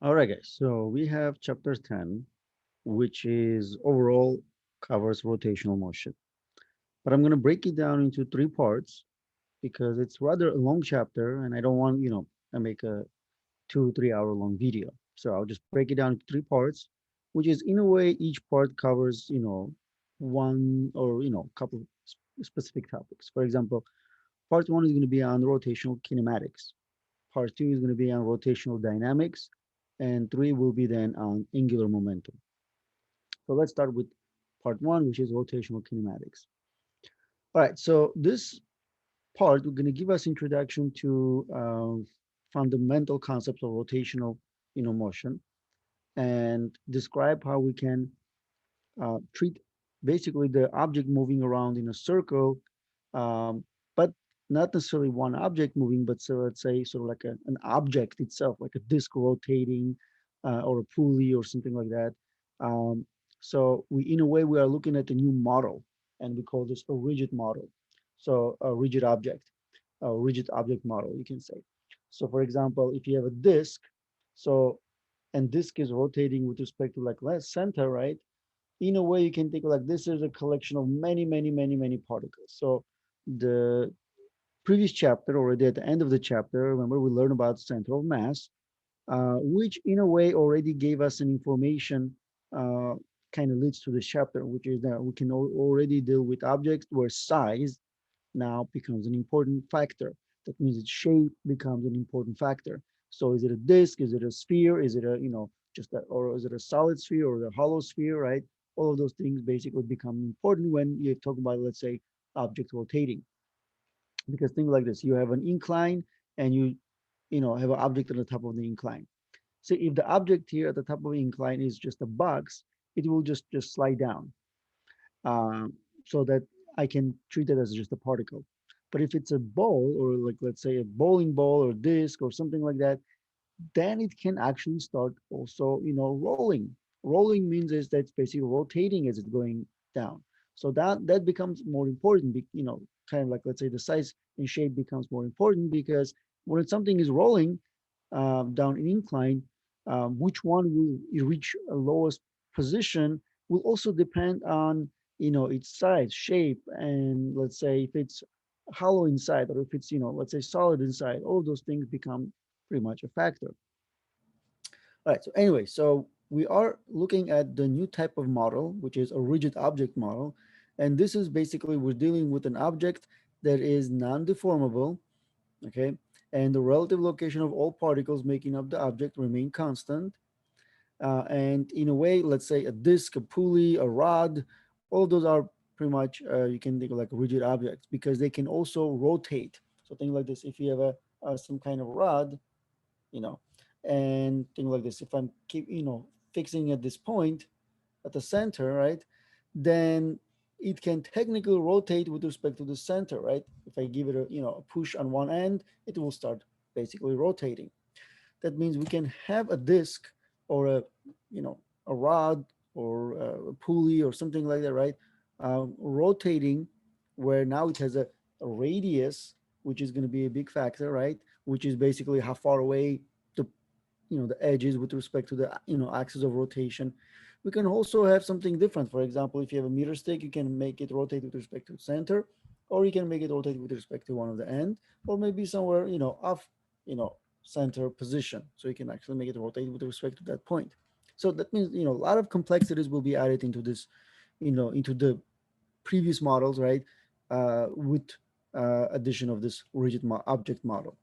All right, guys. So we have chapter 10, which is overall covers rotational motion. But I'm going to break it down into three parts because it's rather a long chapter and I don't want, to make a 2, 3 hour long video. So I'll just break it down into three parts, which is in a way each part covers, one or, a couple of specific topics. For example, part one is going to be on rotational kinematics. Part two is going to be on rotational dynamics, and three will be then on angular momentum. So let's start with part one, which is rotational kinematics. All right, so this part we're going to give us introduction to fundamental concepts of rotational, motion, and describe how we can treat basically the object moving around in a circle, but not necessarily one object moving, but so let's say sort of like an object itself, like a disc rotating or a pulley or something like that. Um, so we, in a way, we are looking at a new model, and we call this a rigid model. So a rigid object model, you can say. So for example, if you have a disk, so and disk is rotating with respect to like less center, right? In a way you can think like this is a collection of many particles. So the previous chapter, already at the end of the chapter, remember we learned about center of mass, which in a way already gave us an information, uh, kind of leads to the chapter, which is that we can already deal with objects where size now becomes an important factor. That means its shape becomes an important factor. So is it a disk? Is it a sphere? Is it a, just a, or is it a solid sphere or a hollow sphere, right? All of those things basically become important when you talk about, let's say, object rotating. Because think like this, you have an incline and you have an object on the top of the incline. So if the object here at the top of the incline is just a box, it will just slide down, um, so that I can treat it as just a particle. But if it's a ball, or like let's say a bowling ball or disc or something like that, then it can actually start also, rolling. Rolling means is that it's basically rotating as it's going down. So that becomes more important, kind of like let's say the size and shape becomes more important because when something is rolling down an incline, which one will reach a lowest position will also depend on its size, shape, and let's say if it's hollow inside or if it's let's say solid inside. All of those things become pretty much a factor. All right. So anyway, so we are looking at the new type of model, which is a rigid object model, and this is basically we're dealing with an object that is non-deformable. Okay, and the relative location of all particles making up the object remain constant. And in a way, let's say a disk, a pulley, a rod, all of those are pretty much you can think of like rigid objects because they can also rotate. So think like this: if you have some kind of rod, you know, and think like this: if I'm keep fixing at this point at the center, right, then it can technically rotate with respect to the center, right? If I give it a push on one end, it will start basically rotating. That means we can have a disc or you know a rod or a pulley or something like that, right? Rotating, where now it has a radius, which is going to be a big factor, right? Which is basically how far away the the edges with respect to the axis of rotation. We can also have something different. For example, if you have a meter stick, you can make it rotate with respect to center, or you can make it rotate with respect to one of the end, or maybe somewhere off you know center position. So you can actually make it rotate with respect to that point. So that means a lot of complexities will be added into this, into the previous models, right? With addition of this rigid object model.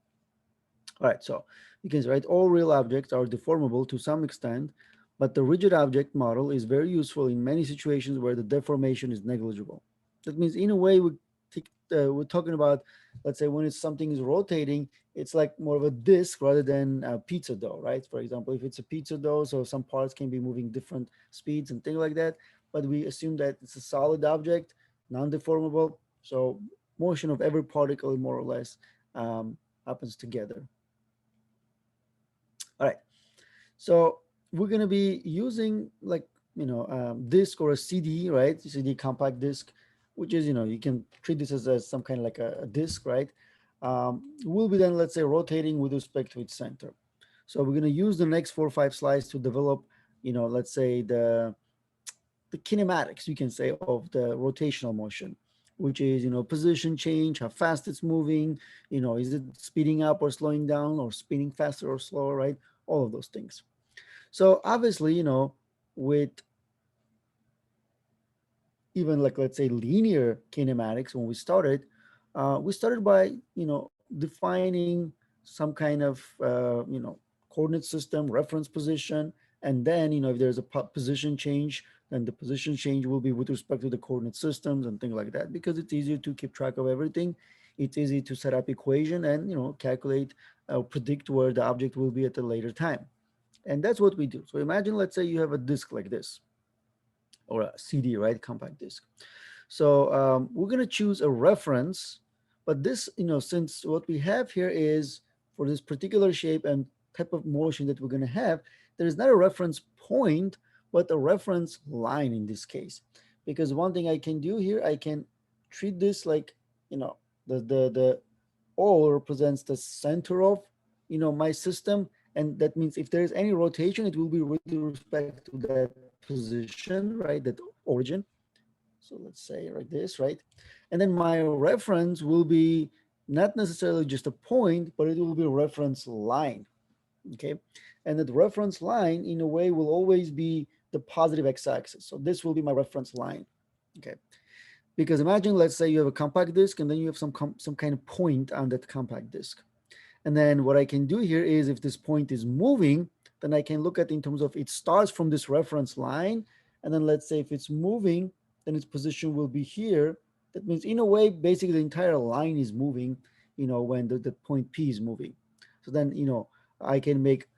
All right, so you can say, right, all real objects are deformable to some extent, but the rigid object model is very useful in many situations where the deformation is negligible. That means, in a way, we're talking about, let's say, when it's something is rotating, it's like more of a disc rather than a pizza dough, right? For example, if it's a pizza dough, so some parts can be moving different speeds and things like that, but we assume that it's a solid object, non-deformable, so motion of every particle more or less happens together. All right. So we're going to be using like, disk or a CD, right? CD compact disc, which is, you can treat this as some kind of like a disk, right? Will be then, let's say, rotating with respect to its center. So we're going to use the next 4 or 5 slides to develop, let's say the kinematics, you can say, of the rotational motion, which is, position change, how fast it's moving, is it speeding up or slowing down or spinning faster or slower, right? All of those things. So obviously, with even like, let's say, linear kinematics, when we started by, defining some kind of, coordinate system, reference position, and then, if there's a position change, then the position change will be with respect to the coordinate systems and things like that, because it's easier to keep track of everything. It's easy to set up equation and, calculate, predict where the object will be at a later time. And that's what we do. So imagine, let's say you have a disk like this, or a CD, right? Compact disc. So we're going to choose a reference, but this, since what we have here is for this particular shape and type of motion that we're going to have, there is not a reference point, but a reference line in this case. Because one thing I can do here, I can treat this like, the O represents the center of, my system. And that means if there is any rotation, it will be with respect to that position, right? That origin. So let's say like this, right? And then my reference will be not necessarily just a point, but it will be a reference line. Okay. And that reference line in a way will always be the positive x-axis. So this will be my reference line. Okay. Because imagine, let's say you have a compact disc and then you have some kind of point on that compact disc. And then what I can do here is, if this point is moving, then I can look at in terms of, it starts from this reference line. And then let's say if it's moving, then its position will be here. That means in a way, basically the entire line is moving, when the point P is moving. So then, I can make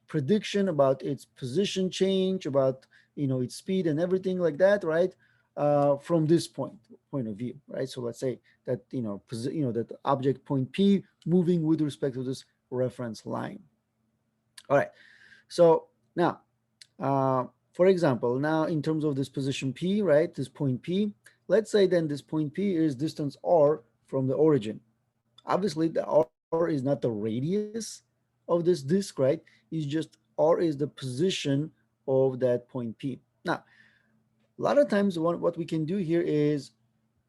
prediction about its position change, about, its speed and everything like that, right? From this point of view, right? So let's say that, that object point P moving with respect to this reference line. All right. So now, for example, now in terms of this position P, right, this point P, let's say then this point P is distance R from the origin. Obviously, the R is not the radius of this disk, right? It's just R is the position of that point P. Now, a lot of times what we can do here is,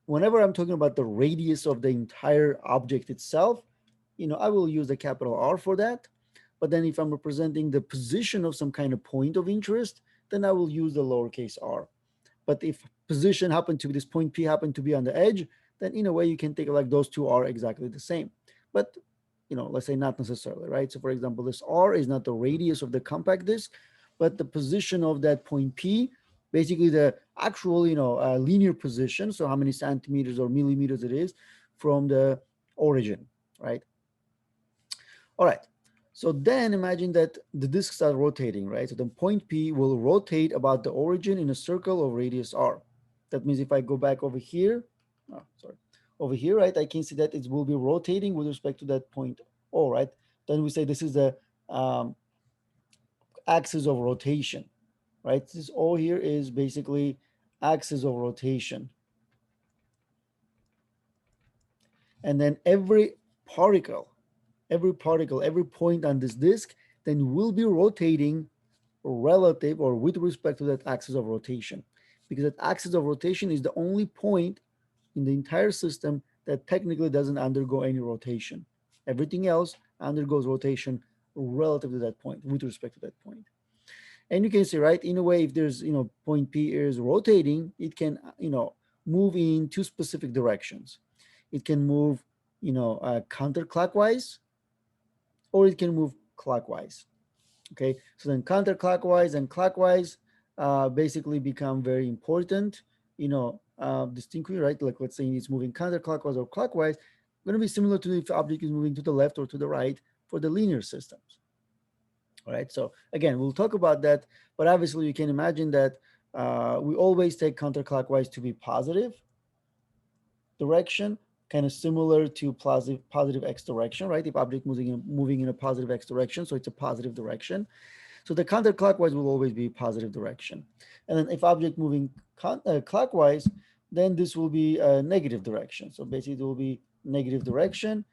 whenever I'm talking about the radius of the entire object itself, I will use the capital R for that. But then if I'm representing the position of some kind of point of interest, then I will use the lowercase r. But if position happened to be, this point P happened to be on the edge, then in a way you can take it like those two are exactly the same. But let's say not necessarily, right? So for example, this R is not the radius of the compact disk, but the position of that point P, basically the actual, linear position. So how many centimeters or millimeters it is from the origin, right? All right. So then imagine that the disks are rotating, right? So the point P will rotate about the origin in a circle of radius R. That means if I go back over here, over here, right, I can see that it will be rotating with respect to that point O, right? Then we say this is the um, axis of rotation, right? This O here is basically axis of rotation. And then every particle, every point on this disk, then will be rotating relative or with respect to that axis of rotation, because that axis of rotation is the only point in the entire system that technically doesn't undergo any rotation. Everything else undergoes rotation relative to that point, with respect to that point. And you can see, right, in a way, if there's, point P is rotating, it can, move in two specific directions. It can move, counterclockwise, or it can move clockwise. Okay, so then counterclockwise and clockwise basically become very important, distinctly, right? Like let's say it's moving counterclockwise or clockwise, going to be similar to if the object is moving to the left or to the right for the linear systems. All right, so again, we'll talk about that, but obviously you can imagine that we always take counterclockwise to be positive direction, kind of similar to positive x direction, right? If object moving in a positive x direction, so it's a positive direction. So the counterclockwise will always be positive direction. And then if object moving clockwise, then this will be a negative direction. So basically it will be negative direction.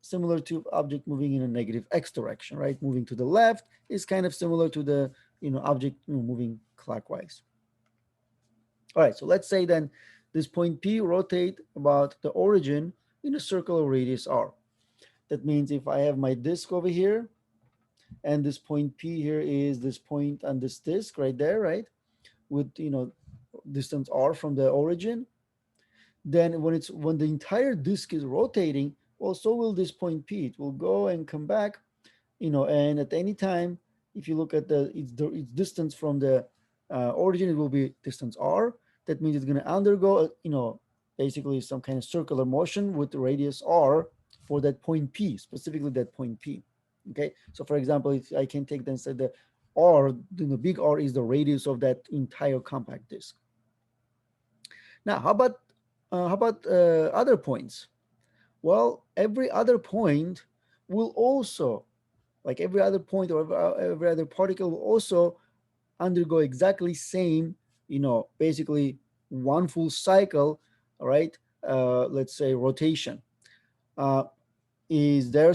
similar to object moving in a negative x direction, right? Moving to the left is kind of similar to the object moving clockwise. All right, so let's say then this point P rotate about the origin in a circular radius r. That means if I have my disk over here, and this point P here is this point on this disk right there, right? With distance r from the origin, then when the entire disk is rotating, well, so will this point P. It will go and come back, and at any time, if you look at its distance from the origin, it will be distance r. That means it's going to undergo, basically some kind of circular motion with the radius r for that point P, specifically that point P. Okay, so for example, if I can take then say the r, the big R is the radius of that entire compact disk. Now, how about other points? Well, every other point will also, like every other point or every other particle, will also undergo exactly same, basically one full cycle, all right? Let's say rotation. Uh, is there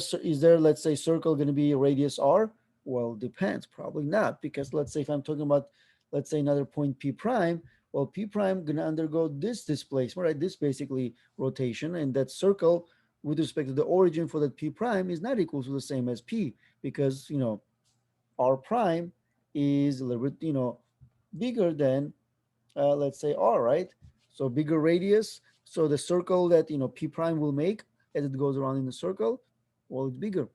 let's say circle going to be radius r? Well, depends, probably not, because let's say if I'm talking about, let's say, another point P prime, well, P prime going to undergo this displacement, right? This basically rotation, and that circle with respect to the origin for that P prime is not equal to the same as P, because r prime is a little bit bigger than let's say r, right? So bigger radius, so the circle that P prime will make as it goes around in the circle, well, it's bigger.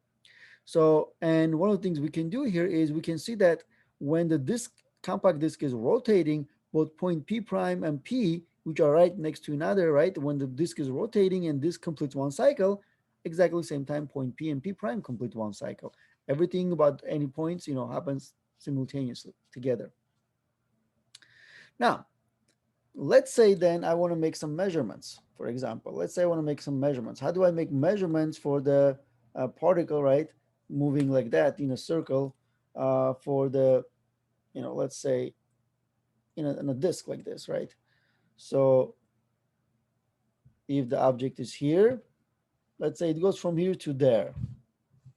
So, and one of the things we can do here is we can see that when the compact disk is rotating, both point P prime and P, which are right next to another, right? When the disk is rotating and this completes one cycle, exactly the same time point P and P prime complete one cycle. Everything about any points, happens simultaneously together. Now, let's say then I want to make some measurements. For example, let's say I want to make some measurements. How do I make measurements for the particle, right, moving like that in a circle for the, let's say in a disk like this, right? So if the object is here, let's say it goes from here to there.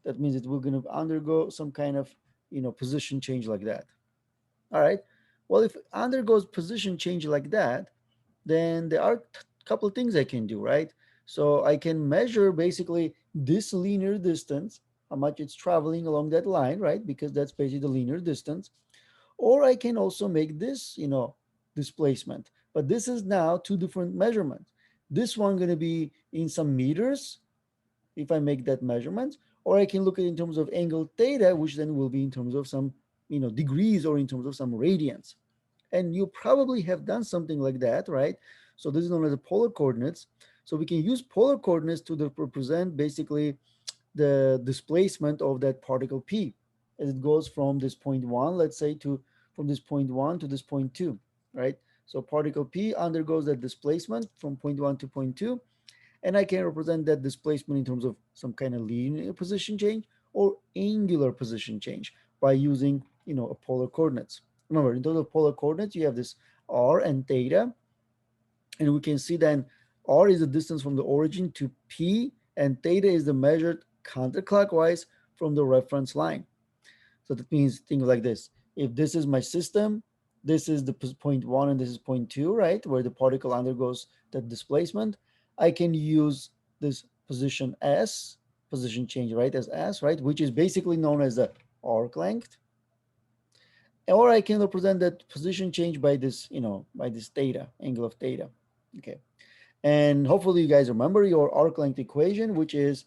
That means it will going to undergo some kind of, position change like that. All right. Well, if it undergoes position change like that, then there are a couple of things I can do, right? So I can measure basically this linear distance, how much it's traveling along that line, right? Because that's basically the linear distance. Or I can also make this, displacement. But this is now two different measurements. This one going to be in some meters if I make that measurement, or I can look at it in terms of angle theta, which then will be in terms of some, degrees, or in terms of some radians. And you probably have done something like that, right? So this is known as the polar coordinates. So we can use polar coordinates to represent basically the displacement of that particle P as it goes from this point one, let's say, to from this point one to this point two, right? So particle P undergoes that displacement from point one to point two, and I can represent that displacement in terms of some kind of linear position change or angular position change by using, a polar coordinates. Remember, in terms of polar coordinates, you have this r and theta, and we can see then r is the distance from the origin to P, and theta is the measured counterclockwise from the reference line. So that means things like this. If this is my system, this is the point one and this is point two, right? Where the particle undergoes that displacement. I can use this position S, position change, right, as S, right? Which is basically known as the arc length. Or I can represent that position change by this, by this theta, angle of theta. Okay. And hopefully you guys remember your arc length equation, which is,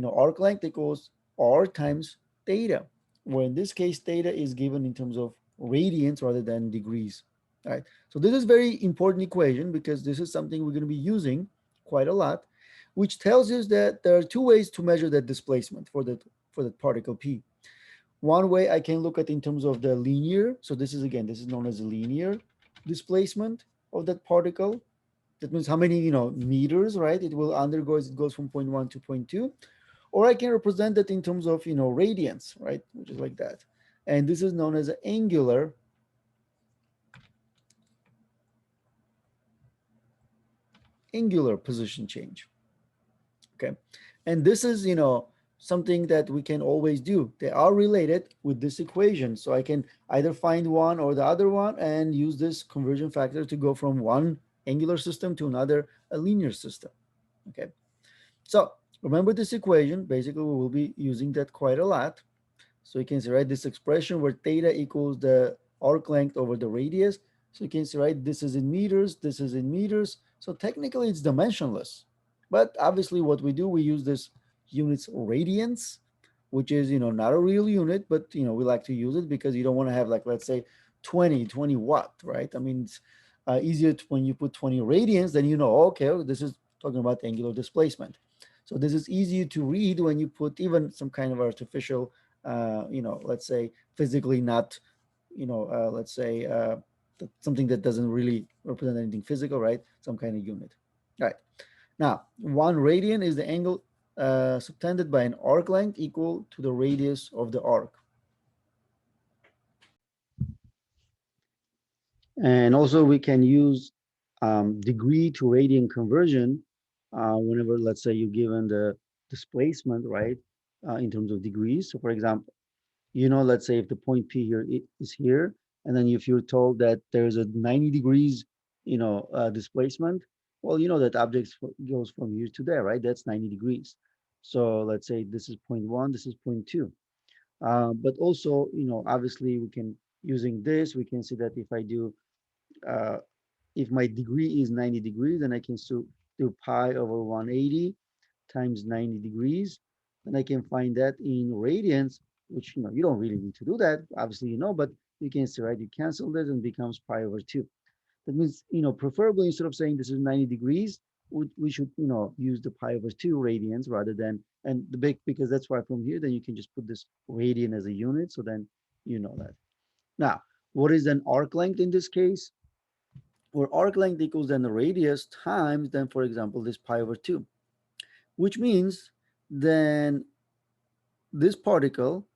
arc length equals r times theta, where in this case, theta is given in terms of radians rather than degrees. All right. So this is very important equation because this is something we're going to be using quite a lot, which tells us that there are two ways to measure that displacement for that particle P. One way I can look at in terms of the linear. So this is, again, this is known as a linear displacement of that particle. That means how many, meters, right, it will undergo as it goes from point one to point two. Or I can represent that in terms of, radians, right, which is like that. And this is known as an angular position change. Okay. And this is, something that we can always do. They are related with this equation. So I can either find one or the other one and use this conversion factor to go from one angular system to another, a linear system. Okay. So remember this equation. Basically, we will be using that quite a lot. So you can see, right, this expression where theta equals the arc length over the radius. So you can see, right, this is in meters, this is in meters. So technically it's dimensionless. But obviously what we do, we use this units radians, which is, not a real unit, but, we like to use it because you don't want to have like, let's say 20 watt, right? I mean, it's easier when you put 20 radians, then okay, this is talking about angular displacement. So this is easier to read when you put even some kind of artificial let's say physically not, let's say something that doesn't really represent anything physical, right? Some kind of unit. All right. Now, 1 radian is the angle subtended by an arc length equal to the radius of the arc. And also we can use degree to radian conversion whenever, let's say, you're given the displacement, right, in terms of degrees. So for example, let's say if the point P here is here, and then if you're told that there's a 90 degrees, displacement, well, that object goes from here to there, right? That's 90 degrees. So let's say this is point one, this is point two. But also, obviously we can, using this, we can see that if I do, uh, if my degree is 90 degrees, then I can still do pi over 180 times 90 degrees. And I can find that in radians, which, you don't really need to do that, obviously, but you can see, right, you cancel this and becomes pi over 2. That means, preferably instead of saying this is 90 degrees, we should, use the pi over 2 radians rather than, and the big, because that's why from here, then you can just put this radian as a unit. So then you know that. Now, what is an arc length in this case? Where arc length equals then the radius times then, for example, this pi over 2, which means then this particle,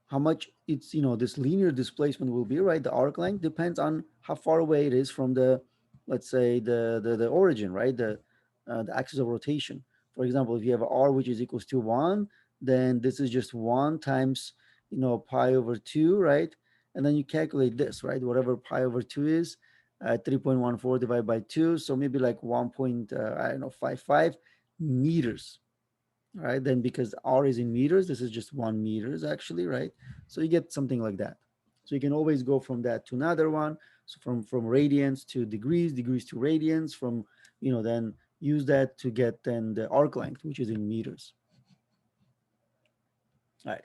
how much it's, this linear displacement will be, right? The arc length depends on how far away it is from the, let's say, the origin, right? The axis of rotation. For example, if you have a r which is equals to 1, then this is just 1 times, pi over 2, right? And then you calculate this, right? Whatever pi over 2 is, 3.14 divided by 2, so maybe like 1. I don't know, 55 meters, right? Then because r is in meters, this is just 1 meters actually, right? So you get something like that. So you can always go from that to another one. So from radians to degrees, degrees to radians, from, then use that to get then the arc length, which is in meters. All right.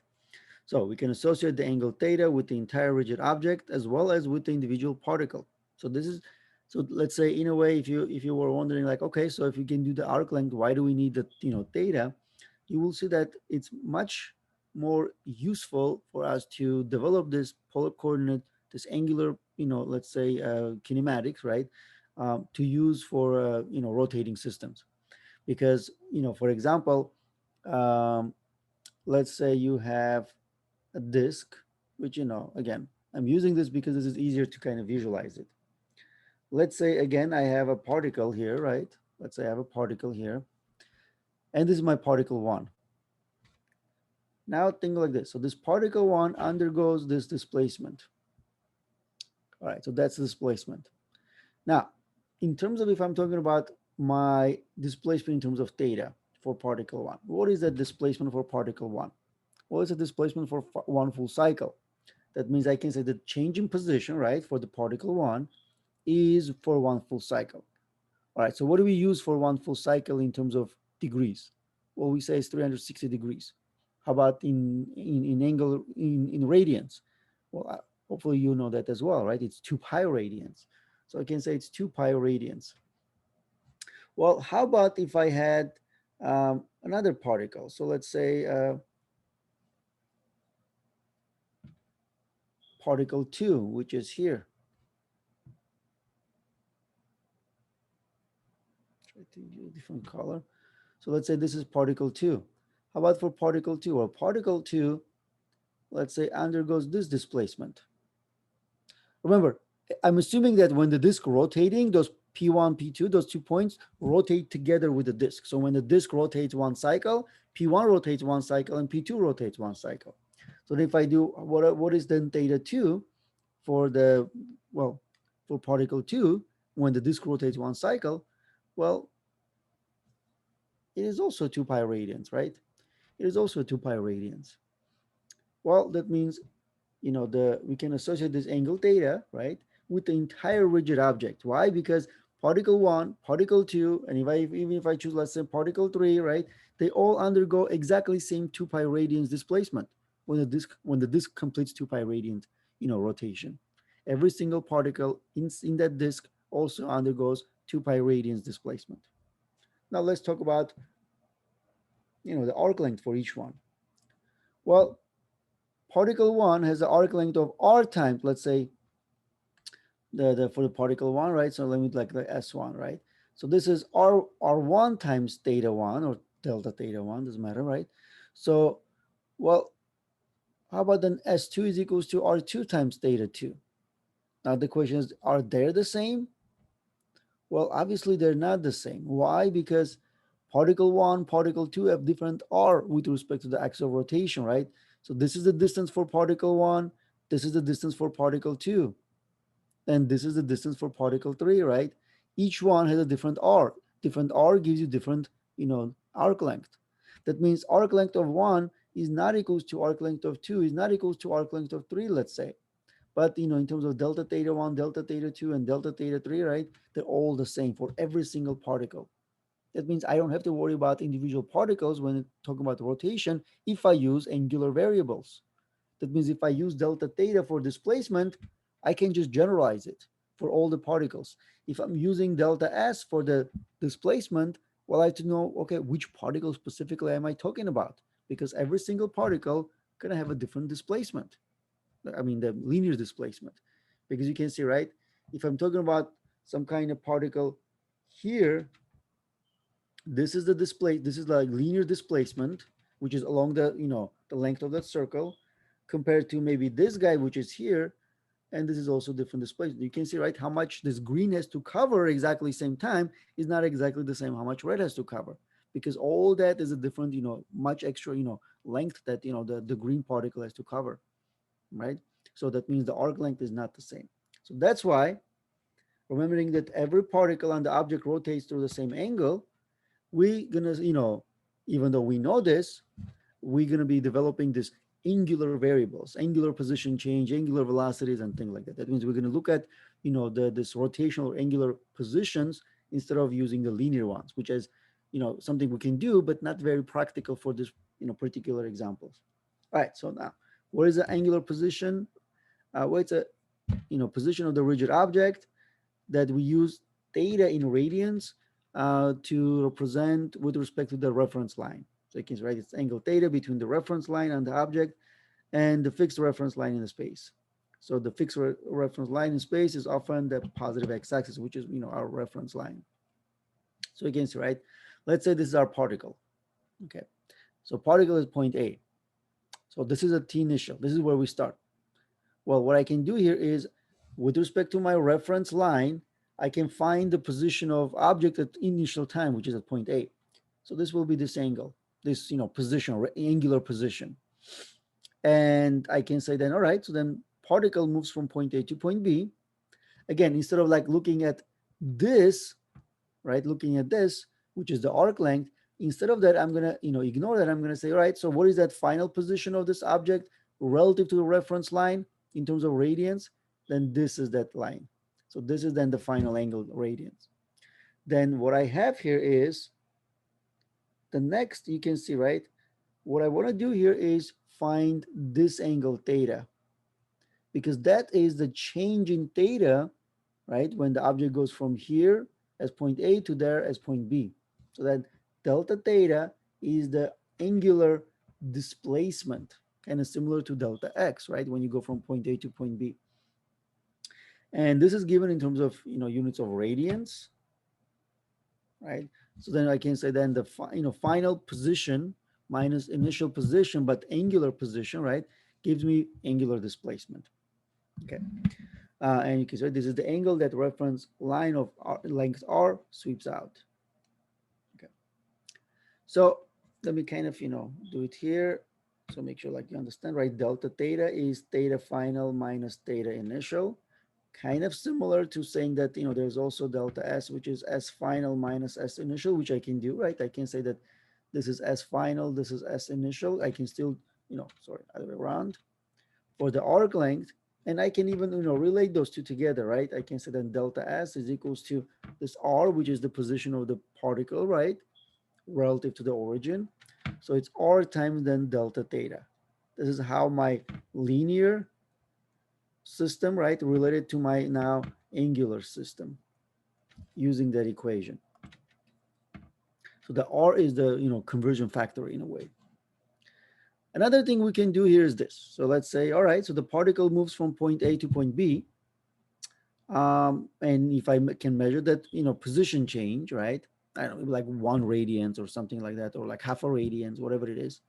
So we can associate the angle theta with the entire rigid object as well as with the individual particle. So this is, so let's say in a way, if you were wondering like, okay, so if you can do the arc length, why do we need the, theta? You will see that it's much more useful for us to develop this polar coordinate, this angular, let's say kinematics, right? To use for, rotating systems. Because, for example, um, let's say you have a disk, which, again, I'm using this because this is easier to kind of visualize it. Let's say, again, I have a particle here, right? Let's say I have a particle here, and this is my particle one. Now think like this. So this particle one undergoes this displacement. All right, so that's displacement. Now, in terms of if I'm talking about my displacement in terms of theta for particle one, what is the displacement for particle one? Well, it's a displacement for one full cycle. That means I can say the change in position, right, for the particle one is for one full cycle. All right, so what do we use for one full cycle in terms of degrees? Well, we say it's 360 degrees. How about in angle, in radians? Well, hopefully you know that as well, right? It's 2 pi radians. So I can say it's 2 pi radians. Well, how about if I had another particle? So let's say particle 2, which is here. Try to use a different color. So let's say this is particle 2. How about for particle 2? Well, particle 2, let's say, undergoes this displacement. Remember, I'm assuming that when the disk rotating, those P1, P2, those 2 points rotate together with the disk. So when the disk rotates one cycle, P1 rotates one cycle and P2 rotates one cycle. So if I do, what is then theta 2 for the, well, for particle 2, when the disk rotates one cycle? Well, it is also 2 pi radians, right? It is also 2 pi radians. Well, that means, we can associate this angle theta, right, with the entire rigid object. Why? Because particle 1, particle 2, and even if I choose, let's say, particle 3, right, they all undergo exactly same 2 pi radians displacement when the disk completes 2 pi radians, rotation. Every single particle in that disk also undergoes 2 pi radians displacement. Now let's talk about, the arc length for each one. Well, particle 1 has the arc length of r times, let's say, the for the particle 1, right? So let me like the S1, right? So this is R1 times theta 1 or delta theta 1, doesn't matter, right? So, well, how about then S2 is equals to R2 times theta 2? Now the question is, are they the same? Well, obviously they're not the same. Why? Because particle 1, particle 2 have different r with respect to the axis of rotation, right? So this is the distance for particle 1, this is the distance for particle 2, and this is the distance for particle 3, right? Each one has a different r. Different r gives you different, arc length. That means arc length of 1 is not equals to arc length of 2, is not equals to arc length of 3, let's say. But, in terms of delta theta 1, delta theta 2, and delta theta 3, right, they're all the same for every single particle. That means I don't have to worry about individual particles when talking about rotation if I use angular variables. That means if I use delta theta for displacement, I can just generalize it for all the particles. If I'm using delta S for the displacement, well, I have to know, okay, which particle specifically am I talking about? Because every single particle gonna have a different displacement. I mean, the linear displacement. Because you can see, right, if I'm talking about some kind of particle here, this is the display, this is like linear displacement, which is along the, the length of that circle, compared to maybe this guy, which is here, and this is also different displacement. You can see, right, how much this green has to cover exactly same time is not exactly the same how much red has to cover, because all that is a different, much extra, length that, the green particle has to cover, right? So that means the arc length is not the same. So that's why, remembering that every particle on the object rotates through the same angle, we gonna, even though we know this, we're gonna be developing this angular variables, angular position change, angular velocities, and things like that. That means we're gonna look at, this rotational or angular positions instead of using the linear ones, which is, something we can do, but not very practical for this, particular examples. All right, so now, what is the angular position? Well, it's a, position of the rigid object that we use theta in radians to represent with respect to the reference line. So you can write it's angle theta between the reference line and the object and the fixed reference line in the space. So the fixed reference line in space is often the positive x-axis, which is, our reference line. So you can see, right? Let's say this is our particle. Okay. So particle is point A. So this is a t initial. This is where we start. Well, what I can do here is, with respect to my reference line, I can find the position of object at initial time, which is at point A. So this will be this angle, this, position or angular position. And I can say then, all right, so then particle moves from point A to point B. Again, instead of like looking at this, right, looking at this, which is the arc length, instead of that, I'm gonna, ignore that. I'm gonna say, all right, so what is that final position of this object relative to the reference line in terms of radians? Then this is that line. So this is then the final angle radians. Then what I have here is the next, you can see, right? What I want to do here is find this angle theta, because that is the change in theta, right? When the object goes from here as point A to there as point B. So that delta theta is the angular displacement, kind of similar to delta x, right? When you go from point A to point B. And this is given in terms of, units of radians, right? So then I can say then the, final position minus initial position, but angular position, right, gives me angular displacement. Okay. And you can say this is the angle that reference line of length r sweeps out. Okay. So let me kind of, do it here. So make sure like you understand, right? Delta theta is theta final minus theta initial. Kind of similar to saying that, there's also delta S, which is S final minus S initial, which I can do, right? I can say that this is S final, this is S initial. I can still, sorry, other way around for the arc length. And I can even, relate those two together, right? I can say that delta S is equals to this R, which is the position of the particle, right? Relative to the origin. So it's R times then delta theta. This is how my linear system, right, related to my now angular system using that equation. So the R is the, conversion factor in a way. Another thing we can do here is this. So let's say, all right, so the particle moves from point A to point B. And if I can measure that, position change, right? I don't know, like 1 radians or something like that, or like half a radians, whatever it is.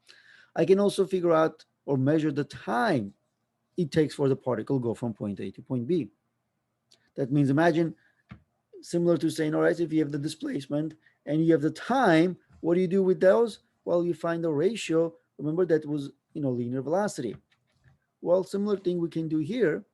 I can also figure out or measure the time it takes for the particle go from point A to point B. That means imagine similar to saying, all right, if you have the displacement and you have the time, what do you do with those? Well, you find the ratio. Remember that was, linear velocity. Well, similar thing we can do here.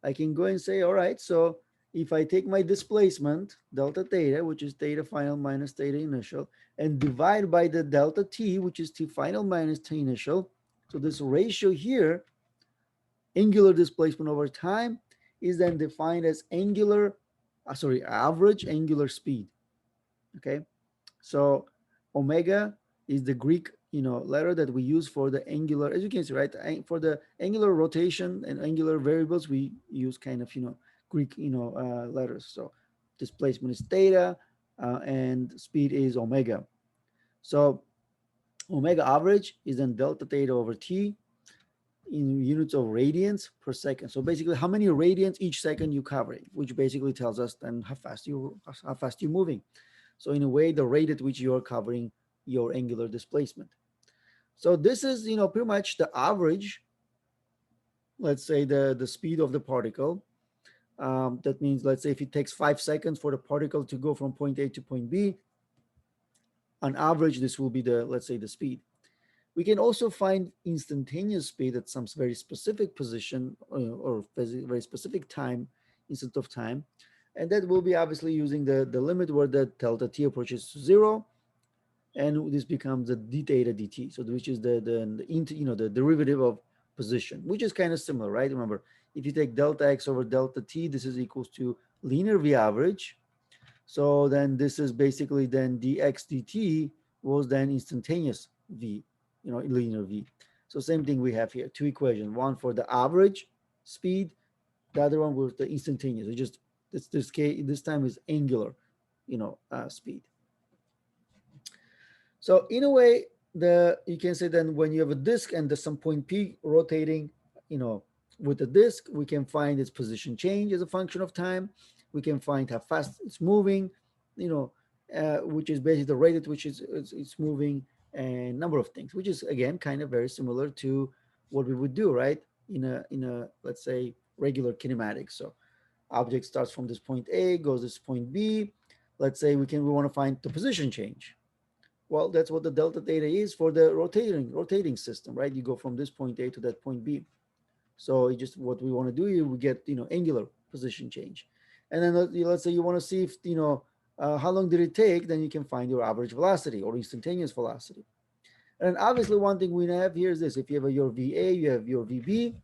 I can go and say, all right, so if I take my displacement, delta theta, which is theta final minus theta initial, and divide by the delta t, which is t final minus t initial, so this ratio here, angular displacement over time, is then defined as average angular speed. Okay, so omega is the Greek, letter that we use for the angular, as you can see, right? For the angular rotation and angular variables, we use kind of, Greek, letters. So displacement is theta, and speed is omega. So omega average is then delta theta over t in units of radians per second. So basically, how many radians each second you covering, which basically tells us then how fast you're moving. So in a way, the rate at which you are covering your angular displacement. So this is, pretty much the average, let's say the speed of the particle. That means, let's say if it takes 5 seconds for the particle to go from point A to point B, on average, this will be the, let's say, the speed. We can also find instantaneous speed at some very specific position or very specific time, instant of time. And that will be obviously using the limit where the delta t approaches to 0, and this becomes the d theta dt. So which is the derivative of position, which is kind of similar, right? Remember, if you take delta x over delta t, this is equals to linear v average. So then this is basically then dx dt was then instantaneous v, linear v. So same thing we have here, two equations, one for the average speed, the other one was the instantaneous. It just this time is angular, speed. So in a way, you can say then when you have a disk and there's some point P rotating, with the disk, we can find its position change as a function of time. We can find how fast it's moving, which is basically the rate at which it's moving, and number of things, which is again kind of very similar to what we would do, right? In a let's say regular kinematics. So object starts from this point A, goes this point B. Let's say we want to find the position change. Well, that's what the delta theta is for the rotating system, right? You go from this point A to that point B. So it just what we want to do here, we get angular position change, and then let's say you want to see if how long did it take. Then you can find your average velocity or instantaneous velocity. And obviously, one thing we have here is this: if you have your VA, you have your VB,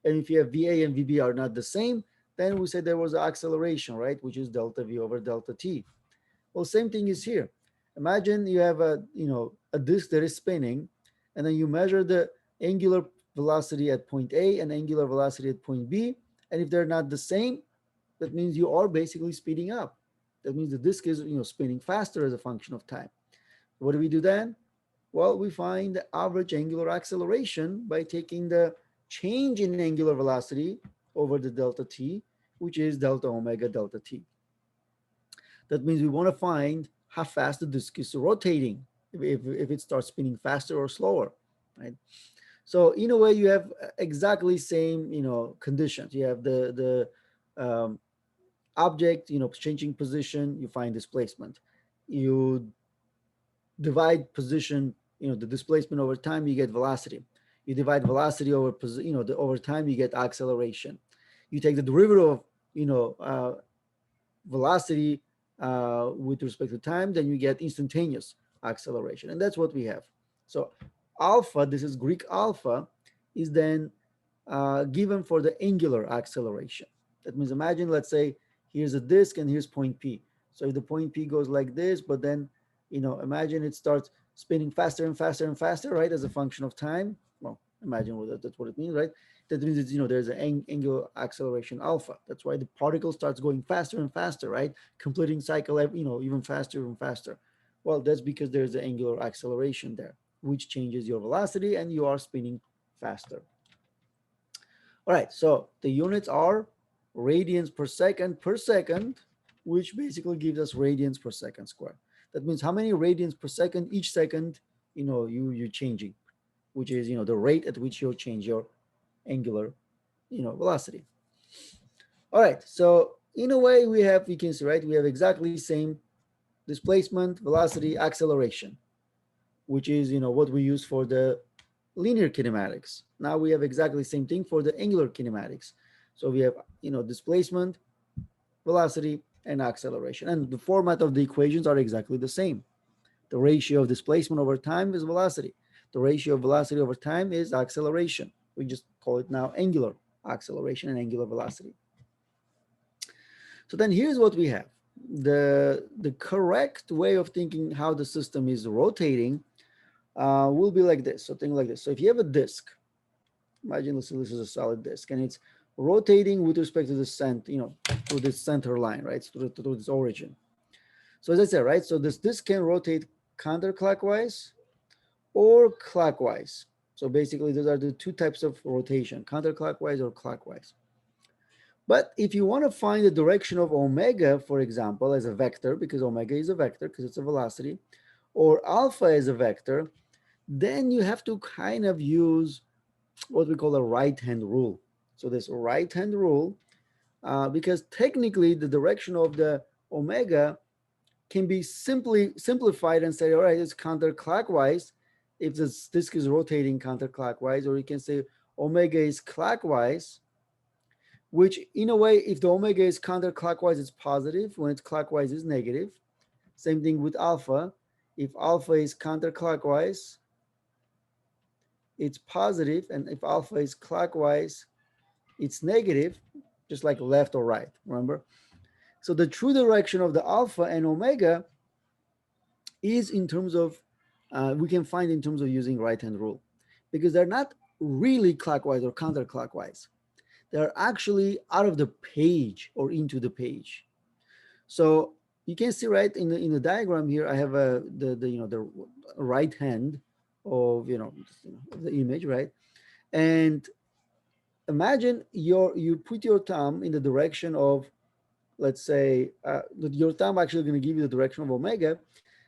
and if you have VA and VB are not the same, then we say there was acceleration, right? Which is delta V over delta T. Well, same thing is here. Imagine you have a disk that is spinning, and then you measure the angular velocity at point A and angular velocity at point B, and if they're not the same, that means you are basically speeding up. That means the disk is spinning faster as a function of time. What do we do then? Well, we find the average angular acceleration by taking the change in angular velocity over the delta t, which is delta omega delta t. That means we want to find how fast the disk is rotating, if it starts spinning faster or slower, right? So in a way, you have exactly same conditions. You have the um, object, changing position, you find displacement. You divide position, the displacement over time, you get velocity. You divide velocity over, over time, you get acceleration. You take the derivative of, velocity with respect to time, then you get instantaneous acceleration. And that's what we have. So alpha, this is Greek alpha, is then given for the angular acceleration. That means imagine, let's say, here's a disk and here's point P. So if the point P goes like this, but then, imagine it starts spinning faster and faster and faster, right, as a function of time. Well, imagine that's what it means, right? That means it's, there's an angular acceleration alpha. That's why the particle starts going faster and faster, right? Completing cycle, even faster and faster. Well, that's because there's the angular acceleration there, which changes your velocity and you are spinning faster. All right, so the units are radians per second, which basically gives us radians per second squared. That means how many radians per second each second, you're changing, which is, the rate at which you'll change your angular, velocity. All right, so in a way we can see, right, we have exactly same displacement, velocity, acceleration, which is, what we use for the linear kinematics. Now we have exactly the same thing for the angular kinematics. So we have, displacement, velocity, and acceleration. And the format of the equations are exactly the same. The ratio of displacement over time is velocity. The ratio of velocity over time is acceleration. We just call it now angular acceleration and angular velocity. So then here's what we have. The correct way of thinking how the system is rotating will be like this. So think like this. So if you have a disk, imagine this is a solid disk, and it's rotating with respect to the center, through this center line, right? Through this origin. So as I said, right? So this disk can rotate counterclockwise or clockwise. So basically, those are the two types of rotation: counterclockwise or clockwise. But if you want to find the direction of omega, for example, as a vector, because omega is a vector because it's a velocity, or alpha as a vector, then you have to kind of use what we call a right-hand rule. So this right-hand rule, because technically the direction of the omega can be simplified and say, all right, it's counterclockwise if this disk is rotating counterclockwise, or you can say omega is clockwise, which in a way, if the omega is counterclockwise, it's positive. When it's clockwise, it's negative. Same thing with alpha. If alpha is counterclockwise, it's positive, and if alpha is clockwise, it's negative, just like left or right, remember? So the true direction of the alpha and omega is in terms of, we can find in terms of using right-hand rule, because they're not really clockwise or counterclockwise. They're actually out of the page or into the page. So you can see, right, in the diagram here, I have the right hand of the image, right? And imagine you put your thumb in the direction of, let's say, your thumb actually going to give you the direction of omega,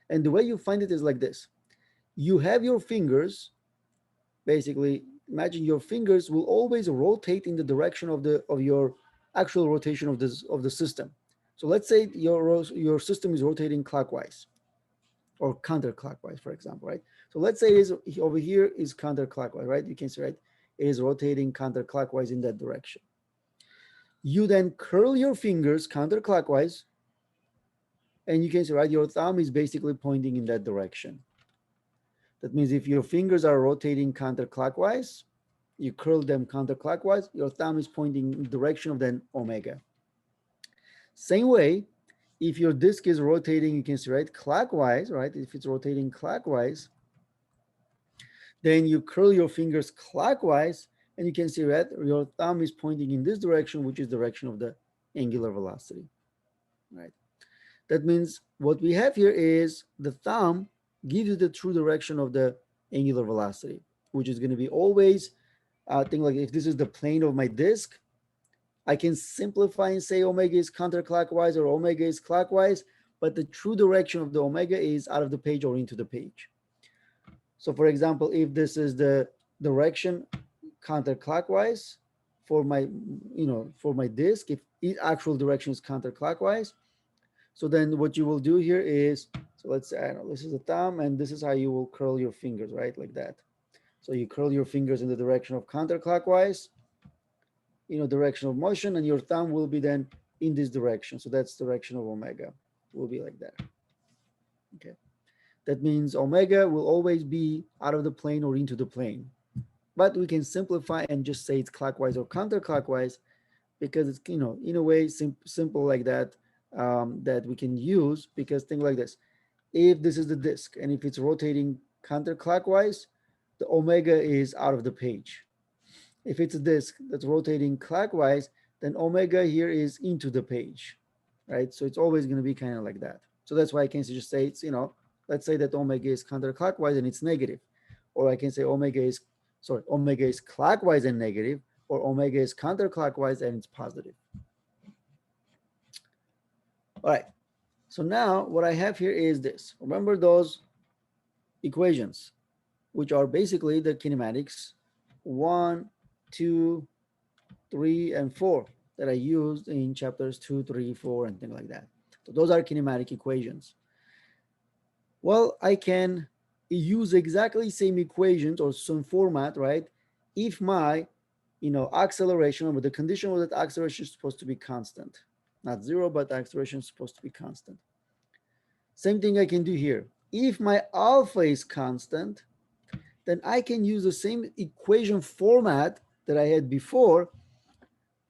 and the way you find it is like this. You have your fingers, basically imagine your fingers will always rotate in the direction of your actual rotation of the system. So let's say your system is rotating clockwise or counterclockwise, for example, right? So let's say it is over here is counterclockwise, right? You can see, right, it is rotating counterclockwise in that direction. You then curl your fingers counterclockwise, and you can see, right, your thumb is basically pointing in that direction. That means if your fingers are rotating counterclockwise, you curl them counterclockwise, your thumb is pointing in the direction of then omega. Same way, if your disk is rotating, you can see, right, clockwise, right? If it's rotating clockwise, then you curl your fingers clockwise, and you can see, right, your thumb is pointing in this direction, which is the direction of the angular velocity, right? That means what we have here is the thumb gives you the true direction of the angular velocity, which is going to be always, think like if this is the plane of my disk, I can simplify and say omega is counterclockwise or omega is clockwise, but the true direction of the omega is out of the page or into the page. So for example, if this is the direction counterclockwise for my, for my disk, if its actual direction is counterclockwise. So then what you will do here is, so let's say, I don't know, this is a thumb, and this is how you will curl your fingers, right? Like that. So you curl your fingers in the direction of counterclockwise, direction of motion, and your thumb will be then in this direction. So that's direction of omega, will be like that. Okay. That means omega will always be out of the plane or into the plane. But we can simplify and just say it's clockwise or counterclockwise, because it's, in a way simple like that, that we can use, because think like this. If this is the disk and if it's rotating counterclockwise, the omega is out of the page. If it's a disk that's rotating clockwise, then omega here is into the page, right? So it's always going to be kind of like that. So that's why I can just say it's, let's say that omega is counterclockwise and it's negative. Or I can say omega is clockwise and negative, or omega is counterclockwise and it's positive. All right. So now what I have here is this. Remember those equations, which are basically the kinematics 1, 2, 3, and 4 that I used in chapters 2, 3, 4, and things like that. So those are kinematic equations. Well, I can use exactly same equations or some format, right? If my, acceleration, but the condition was that acceleration is supposed to be constant, not zero, but acceleration is supposed to be constant. Same thing I can do here. If my alpha is constant, then I can use the same equation format that I had before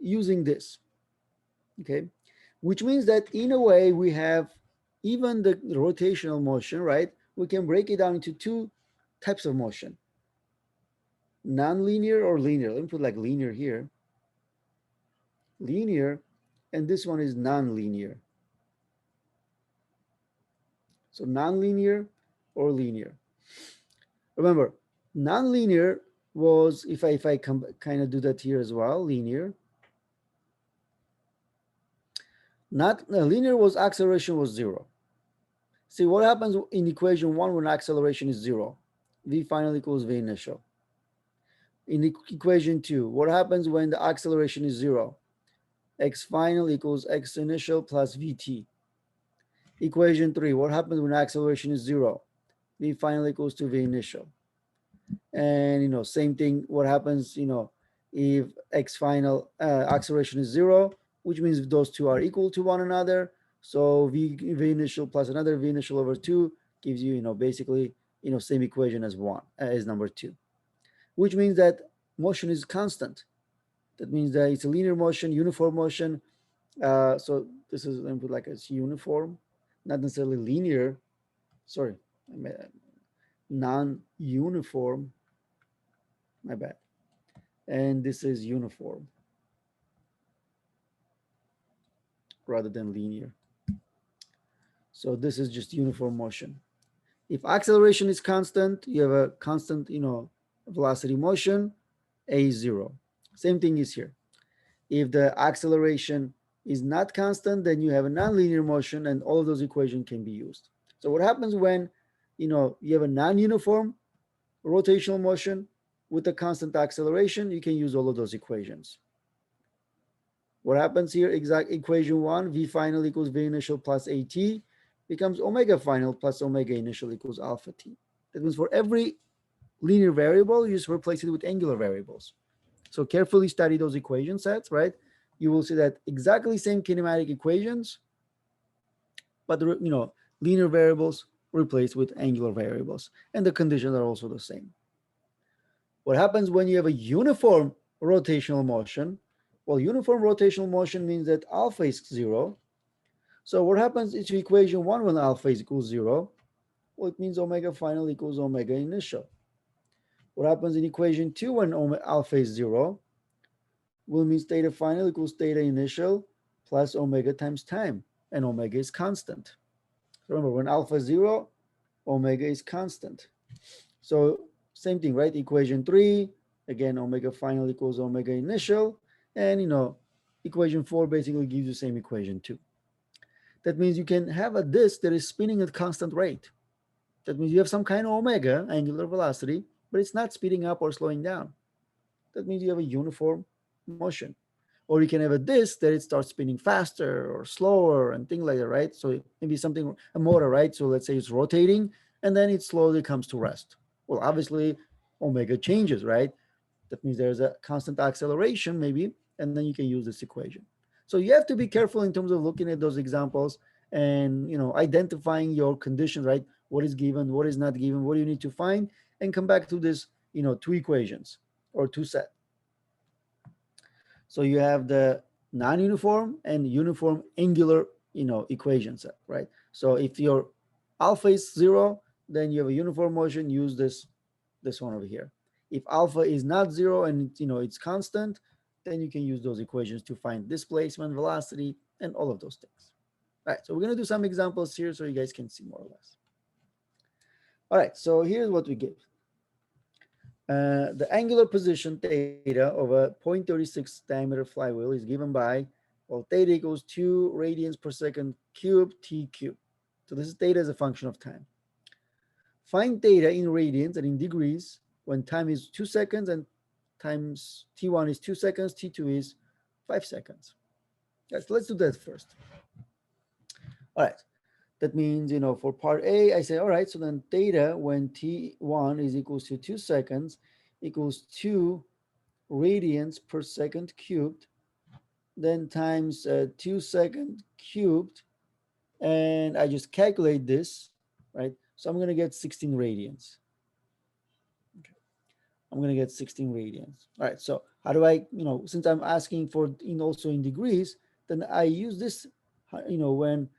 using this, okay? Which means that in a way we have even the rotational motion, right? We can break it down into two types of motion, non-linear or linear. Let me put like linear here. Linear, and this one is non-linear. So non-linear or linear. Remember, non-linear was, if I kind of do that here as well, linear. Not linear was acceleration was zero. See what happens in equation 1 when acceleration is zero? V final equals V initial. In equation 2, what happens when the acceleration is zero? X final equals X initial plus Vt. Equation 3, what happens when acceleration is zero? V final equals to V initial. And same thing, what happens, if X final acceleration is zero, which means those two are equal to one another. So V initial plus another V initial over 2 gives you, basically, same equation as number 2, which means that motion is constant. That means that it's a linear motion, uniform motion. So this is, let me put like it's uniform, not necessarily linear. Sorry, non-uniform. My bad. And this is uniform rather than linear. So this is just uniform motion. If acceleration is constant, you have a constant, velocity motion, a is zero. Same thing is here. If the acceleration is not constant, then you have a nonlinear motion, and all of those equations can be used. So what happens when, you have a non-uniform rotational motion with a constant acceleration? You can use all of those equations. What happens here? Exact equation 1, V final equals V initial plus AT, becomes omega final plus omega initial equals alpha t. That means for every linear variable, you just replace it with angular variables. So carefully study those equation sets, right? You will see that exactly same kinematic equations, but linear variables replaced with angular variables, and the conditions are also the same. What happens when you have a uniform rotational motion? Well, uniform rotational motion means that alpha is zero. So what happens to equation 1 when alpha is equals 0? Well, it means omega final equals omega initial. What happens in equation 2 when alpha is 0? Well, it means theta final equals theta initial plus omega times time, and omega is constant. So remember, when alpha is 0, omega is constant. So same thing, right? Equation 3, again, omega final equals omega initial, and equation 4 basically gives you the same equation 2. That means you can have a disk that is spinning at constant rate. That means you have some kind of omega, angular velocity, but it's not speeding up or slowing down. That means you have a uniform motion. Or you can have a disk that it starts spinning faster or slower and things like that, right? So maybe something, a motor, right? So let's say it's rotating and then it slowly comes to rest. Well, obviously, omega changes, right? That means there's a constant acceleration, maybe, and then you can use this equation. So you have to be careful in terms of looking at those examples and identifying your conditions, right? What is given, what is not given, what do you need to find, and come back to this, two equations or two set. So you have the non-uniform and uniform angular, equation set, right? So if your alpha is 0, then you have a uniform motion. Use this one over here. If alpha is not 0 and it's constant, then you can use those equations to find displacement, velocity, and all of those things. All right, so we're going to do some examples here so you guys can see more or less. All right, so here's what we give. The angular position theta of a 0.36 diameter flywheel is given by, well, theta equals 2 radians per second cubed t cubed. So this is theta as a function of time. Find theta in radians and in degrees when time is 2 seconds and times t1 is 2 seconds, t2 is 5 seconds. Yes, let's do that first. All right. That means, for part A, I say, all right, so then theta when t1 is equals to 2 seconds equals 2 radians per second cubed, then times 2 second cubed, and I just calculate this, right? So I'm going to get 16 radians. Okay. I'm going to get 16 radians. All right, so how do I, since I'm asking for also in degrees, then I use this, when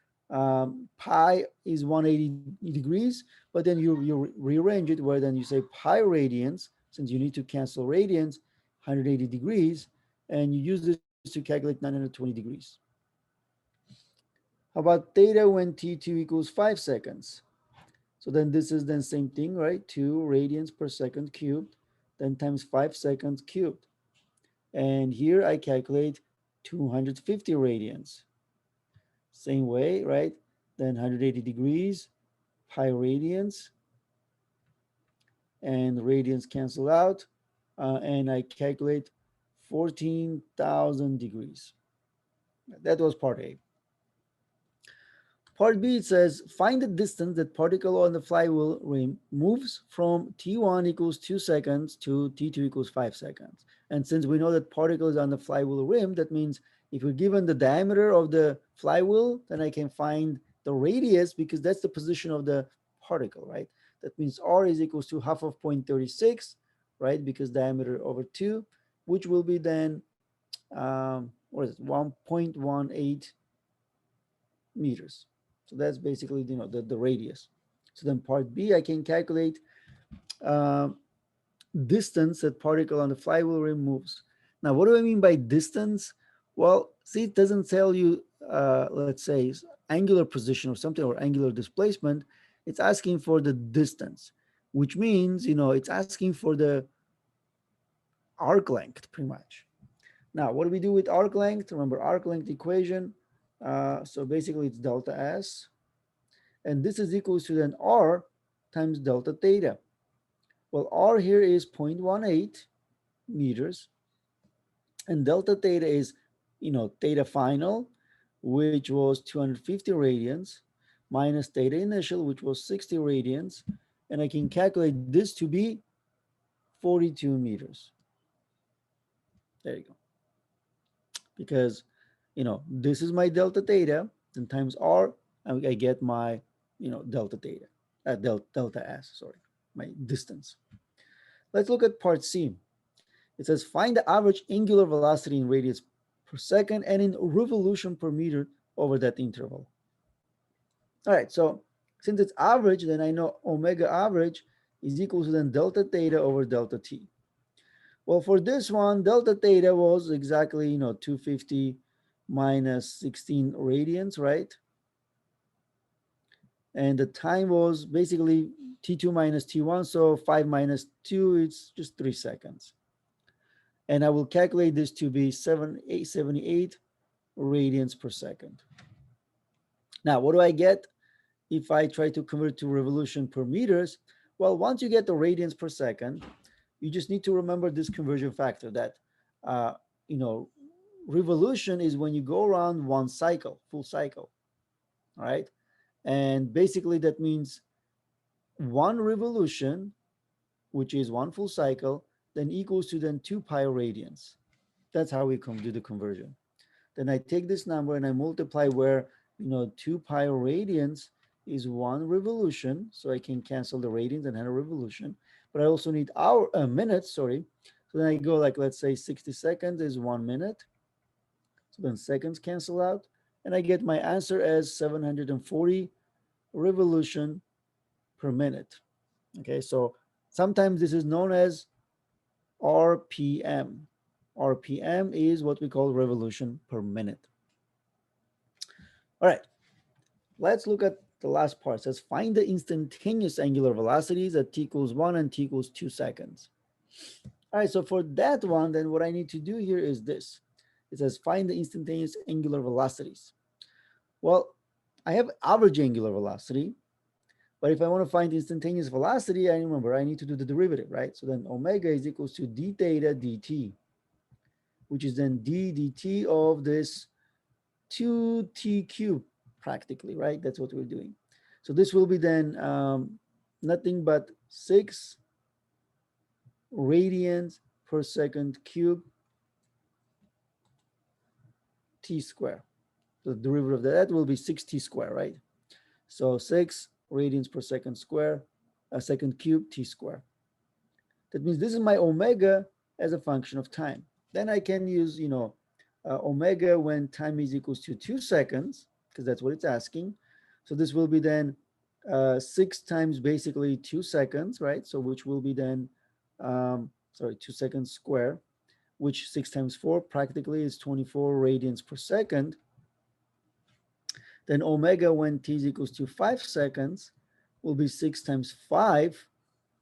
pi is 180 degrees, but then you rearrange it where then you say pi radians, since you need to cancel radians, 180 degrees, and you use this to calculate 920 degrees. How about theta when t2 equals 5 seconds? So then this is then same thing, right? 2 radians per second cubed, then times 5 seconds cubed. And here I calculate 250 radians. Same way, right? Then 180 degrees, pi radians, and radians cancel out, and I calculate 14,000 degrees. That was part A. Part B, it says, find the distance that particle on the flywheel rim moves from T1 equals 2 seconds to T2 equals 5 seconds. And since we know that particle is on the flywheel rim, that means if we're given the diameter of the flywheel, then I can find the radius because that's the position of the particle, right? That means R is equals to half of 0.36, right? Because diameter over 2, which will be then, what is it, 1.18 meters. So that's basically, the radius. So then part B, I can calculate distance that particle on the flywheel rim moves. Now, what do I mean by distance? Well, see, it doesn't tell you, let's say, angular position or something, or angular displacement. It's asking for the distance, which means, it's asking for the arc length, pretty much. Now, what do we do with arc length? Remember, arc length equation. So basically, it's delta S. And this is equals to then R times delta theta. Well, R here is 0.18 meters, and delta theta is, theta final, which was 250 radians, minus theta initial, which was 60 radians, and I can calculate this to be 42 meters. There you go. Because, this is my delta theta, and times R, and I get my, delta theta, delta S, sorry, my distance. Let's look at part C. It says find the average angular velocity in radians per second and in revolution per meter over that interval. All right, so since it's average, then I know omega average is equal to then delta theta over delta t. Well, for this one, delta theta was exactly, 250 minus 16 radians, right? And the time was basically t2 minus t1, so 5 minus 2, it's just 3 seconds. And I will calculate this to be 78 radians per second. Now, what do I get if I try to convert to revolution per meters? Well, once you get the radians per second, you just need to remember this conversion factor that you know, revolution is when you go around one cycle, full cycle, all right? And basically that means one revolution, which is one full cycle, then equals to then 2 pi radians. That's how we do the conversion. Then I take this number and I multiply where, 2 pi radians is one revolution. So I can cancel the radians and have a revolution. But I also need minutes, sorry. So then I go like, let's say 60 seconds is 1 minute. So then seconds cancel out. And I get my answer as 740 revolution per minute. Okay, so sometimes this is known as RPM. RPM is what we call revolution per minute. All right, let's look at the last part. It says find the instantaneous angular velocities at t equals 1 and t equals 2 seconds. All right, so for that one, then what I need to do here is this. It says find the instantaneous angular velocities. Well, I have average angular velocity, but if I want to find instantaneous velocity, I remember I need to do the derivative, right? So then omega is equals to d theta dt, which is then d dt of this 2t cubed practically, right? That's what we're doing. So this will be then nothing but 6 radians per second cube t square. The derivative of that will be 6t square, right? So 6 radians per second square, a second cube t square. That means this is my omega as a function of time. Then I can use, omega when time is equals to 2 seconds, because that's what it's asking. So this will be then 6 times basically 2 seconds, right? So which will be then, 2 seconds square, which 6 times 4 practically is 24 radians per second. Then omega when t is equals to 5 seconds will be 6 times 5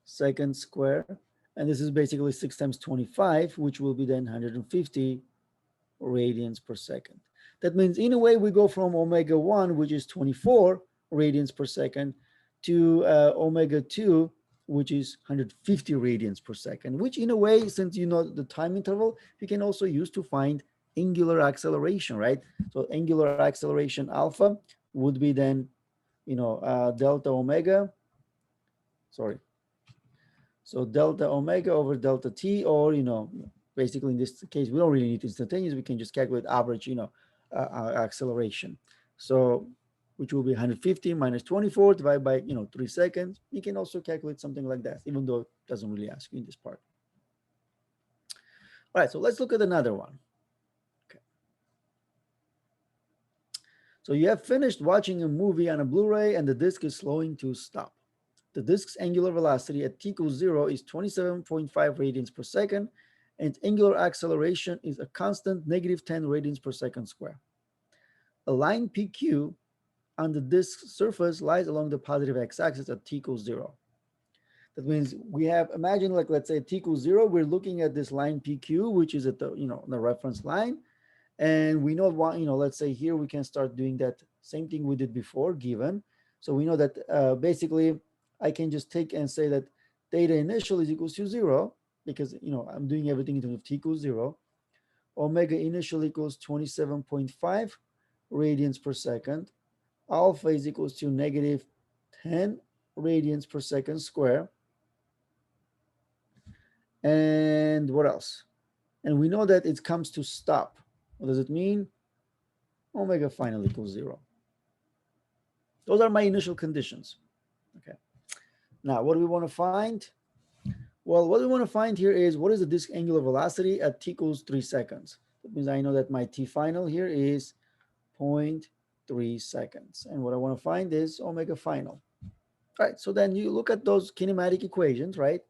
seconds square. And this is basically 6 times 25, which will be then 150 radians per second. That means in a way we go from omega 1, which is 24 radians per second, to omega 2, which is 150 radians per second, which in a way, since you know the time interval, you can also use to find angular acceleration, right? So angular acceleration alpha would be then, delta omega, sorry. So delta omega over delta t, or, basically in this case, we don't really need instantaneous. We can just calculate average, acceleration. So which will be 150 minus 24 divided by, 3 seconds. You can also calculate something like that, even though it doesn't really ask you in this part. All right, so let's look at another one. Okay. So you have finished watching a movie on a Blu-ray and the disc is slowing to stop. The disk's angular velocity at t equals 0 is 27.5 radians per second, and angular acceleration is a constant negative 10 radians per second square. A line PQ on the disk's surface lies along the positive x-axis at t equals 0. That means we have, imagine like, let's say at t equals 0, we're looking at this line PQ, which is at the, the reference line. And we know what, let's say here we can start doing that same thing we did before, given. So we know that basically I can just take and say that theta initial is equals to 0, because, I'm doing everything in terms of t equals 0. Omega initial equals 27.5 radians per second. Alpha is equals to negative 10 radians per second square. And what else? And we know that it comes to stop. What does it mean? Omega final equals 0. Those are my initial conditions. Okay. Now, what do we want to find? Well, what we want to find here is what is the disk angular velocity at t equals 3 seconds. That means I know that my t final here is 0.3 seconds. And what I want to find is omega final. All right, so then you look at those kinematic equations, right?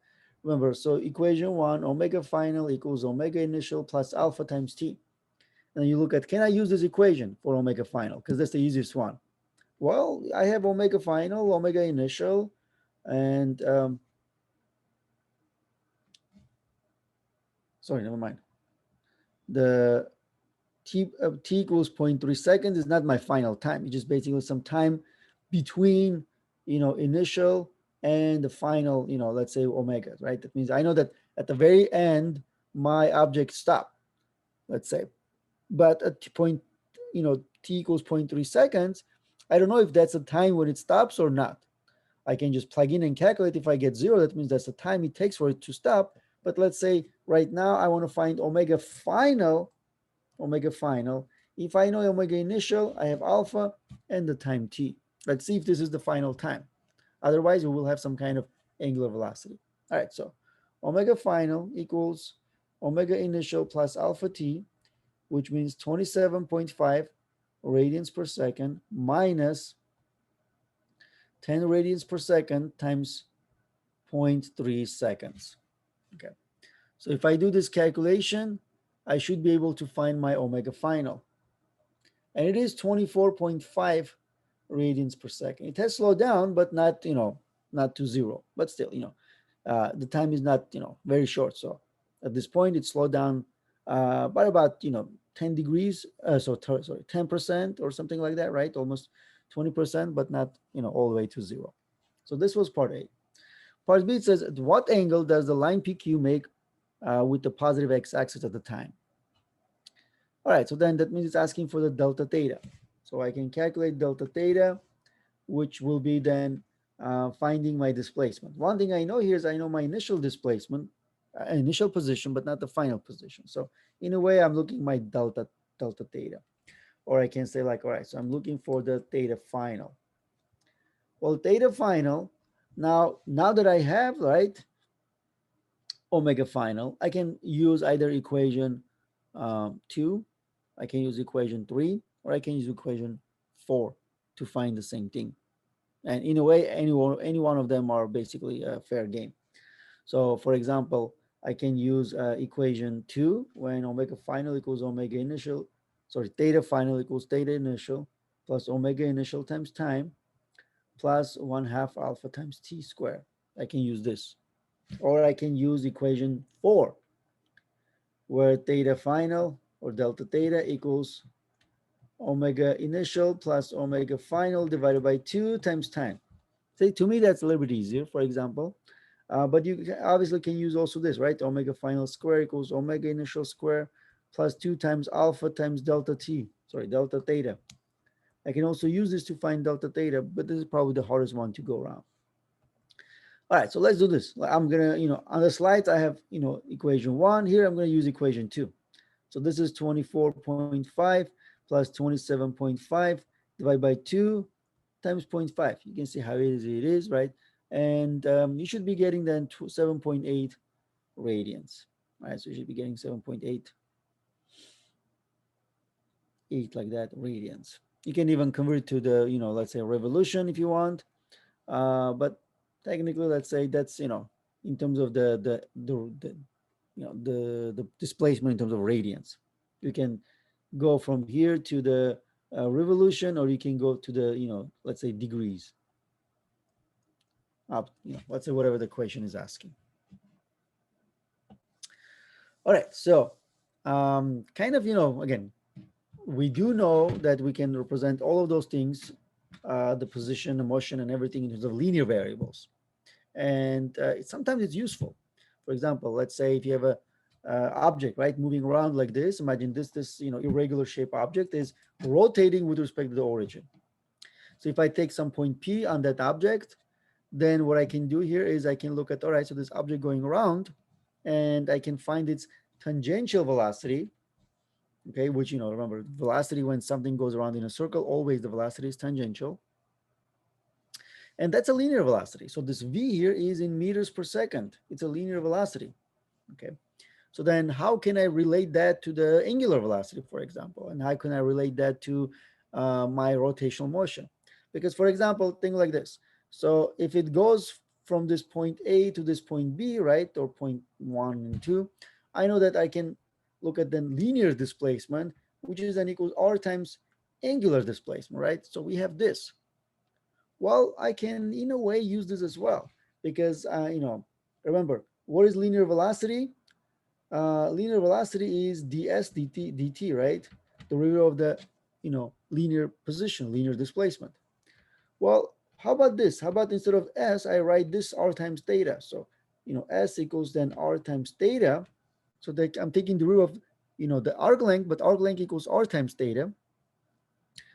Remember, so equation 1, omega final equals omega initial plus alpha times t. And you look at, can I use this equation for omega final? Because that's the easiest one. Well, I have omega final, omega initial, and sorry, never mind. The t equals 0.3 seconds is not my final time. It's just basically some time between, initial and the final, let's say omega, right? That means I know that at the very end, my object stopped. let's say. But at point, t equals zero point 0.3 seconds, I don't know if that's a time when it stops or not. I can just plug in and calculate. If I get 0, that means that's the time it takes for it to stop. But let's say right now I want to find omega final, omega final. If I know omega initial, I have alpha and the time t. Let's see if this is the final time. Otherwise, we will have some kind of angular velocity. All right, so omega final equals omega initial plus alpha t, which means 27.5 radians per second minus 10 radians per second times 0.3 seconds. Okay, so if I do this calculation, I should be able to find my omega final. And it is 24.5 radians per second. It has slowed down, but not, not to zero. But still, the time is not, very short. So at this point, it slowed down by about, 10 degrees. Sorry, 10% or something like that, right? Almost 20%, but not, all the way to zero. So this was part A. Part B, it says, at what angle does the line PQ make with the positive x-axis at the time? All right, so then that means it's asking for the delta theta. So I can calculate delta theta, which will be then finding my displacement. One thing I know here is I know my initial displacement, initial position, but not the final position. So in a way, I'm looking my delta theta. Or I can say like, all right, so I'm looking for the theta final. Well, theta final, now that I have, right, omega final, I can use either equation 2, I can use equation 3, or I can use equation 4 to find the same thing. And in a way, any one of them are basically a fair game. So for example, I can use equation 2 when omega final equals omega initial, sorry, theta final equals theta initial plus omega initial times time plus 1/2 alpha times t squared. I can use this. Or I can use equation 4 where theta final or delta theta equals omega initial plus omega final divided by 2 times time. See, to me, that's a little bit easier, for example. But you obviously can use also this, right? Omega final square equals omega initial square plus 2 times alpha times delta t, sorry, delta theta. I can also use this to find delta theta, but this is probably the hardest one to go around. All right, so let's do this. I'm gonna, on the slides, I have, equation 1. Here, I'm gonna use equation 2. So this is 24.5 plus 27.5 divided by 2 times 0.5. You can see how easy it is, right? And you should be getting then 7.8 radians, right? So you should be getting 7.8 like that radians. You can even convert to the, let's say revolution if you want. But technically, let's say that's, in terms of the displacement in terms of radians. You can go from here to the revolution, or you can go to the, let's say degrees. Up, let's say whatever the question is asking. All right, so kind of, again, we do know that we can represent all of those things, the position, the motion, and everything in terms of linear variables. And sometimes it's useful. For example, let's say if you have a object, right, moving around like this, imagine this irregular shape object is rotating with respect to the origin. So if I take some point P on that object, then what I can do here is I can look at, all right, so this object going around, and I can find its tangential velocity, okay, which, remember, velocity when something goes around in a circle, always the velocity is tangential. And that's a linear velocity. So this V here is in meters per second. It's a linear velocity, okay? So then how can I relate that to the angular velocity, for example? And how can I relate that to my rotational motion? Because, for example, think like this. So if it goes from this point A to this point B, right, or point 1 and 2, I know that I can look at the linear displacement, which is then equals R times angular displacement, right? So we have this. Well, I can, in a way, use this as well, because, remember, what is linear velocity? Linear velocity is ds dt, right? The derivative of the, linear position, linear displacement. Well, how about this? How about instead of s, I write this r times theta. So, s equals then r times theta. So that I'm taking the derivative of the arc length, but arc length equals r times theta.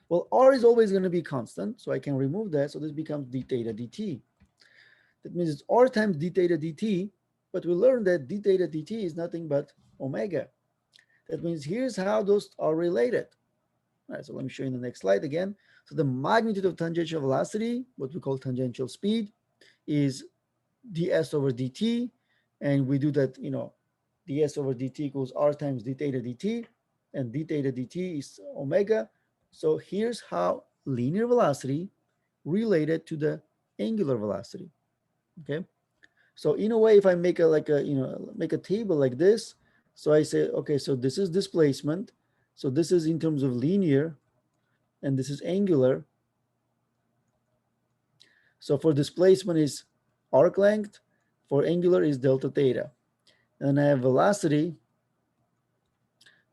Well, r is always going to be constant, so I can remove that. So this becomes d theta dt. That means it's r times d theta dt, but we learned that d theta dt is nothing but omega. That means here's how those are related. All right, so let me show you in the next slide again. So the magnitude of tangential velocity, what we call tangential speed, is ds over dt, and we do that, ds over dt equals r times d theta dt, and d theta dt is omega. So here's how linear velocity related to the angular velocity. Okay, so in a way, if I make a make a table like this, so I say, okay, so this is displacement, so this is in terms of linear, and this is angular. So for displacement is arc length, for angular is delta theta. And I have velocity,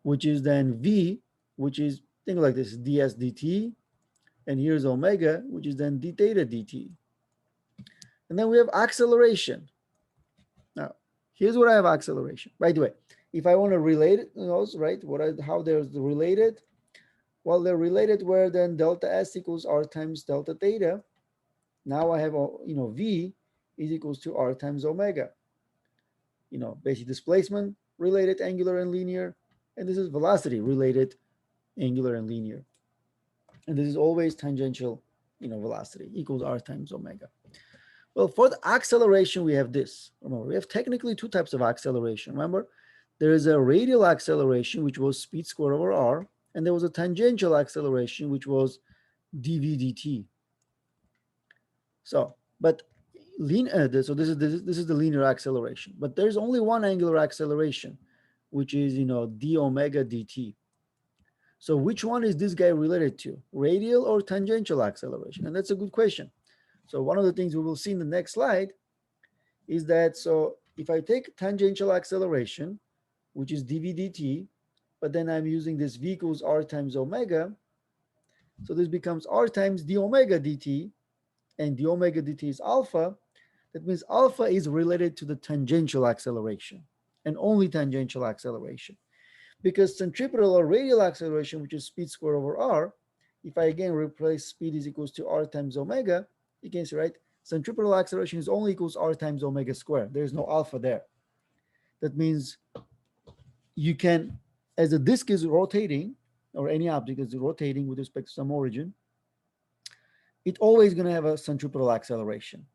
which is then v, which is, think like this, ds dt, and here's omega, which is then d theta dt. And then we have acceleration. Now, here's what I have acceleration. By the way, if I want to relate those, right, how they're related, well, they're related where then delta s equals r times delta theta. Now I have, v is equals to r times omega. Basic displacement related angular and linear, and this is velocity related angular and linear. And this is always tangential, velocity equals r times omega. Well, for the acceleration, we have this. Remember, we have technically two types of acceleration. Remember, there is a radial acceleration, which was speed squared over r, and there was a tangential acceleration, which was dv dt. So, but so this is the linear acceleration. But there's only one angular acceleration, which is d omega dt. So which one is this guy related to, radial or tangential acceleration? And that's a good question. So one of the things we will see in the next slide is that, so if I take tangential acceleration, which is dv dt, but then I'm using this v equals r times omega, so this becomes r times d omega dt, and d omega dt is alpha. That means alpha is related to the tangential acceleration, and only tangential acceleration. Because centripetal or radial acceleration, which is speed squared over r, if I again replace speed is equals to r times omega, you can see, right, centripetal acceleration is only equals r times omega squared. There's no alpha there. That means you can, as the disk is rotating, or any object is rotating with respect to some origin, it's always going to have a centripetal acceleration.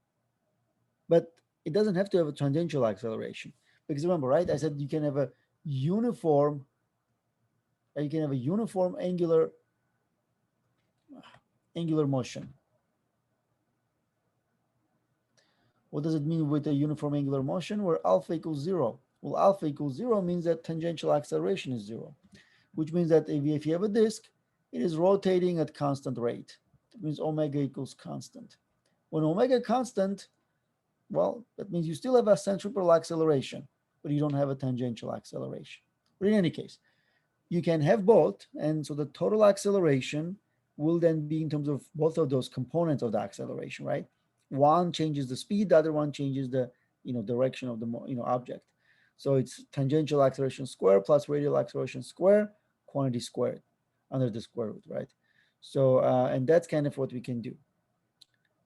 But it doesn't have to have a tangential acceleration. Because remember, right, I said you can have a uniform angular motion. What does it mean with a uniform angular motion where alpha equals 0? Well, alpha equals 0 means that tangential acceleration is 0, which means that if you have a disk, it is rotating at constant rate. That means omega equals constant. When omega constant, well, that means you still have a centripetal acceleration, but you don't have a tangential acceleration. But in any case, you can have both, and so the total acceleration will then be in terms of both of those components of the acceleration, right? One changes the speed, the other one changes the direction of the object. So it's tangential acceleration square plus radial acceleration square, quantity squared under the square root, right? So and that's kind of what we can do.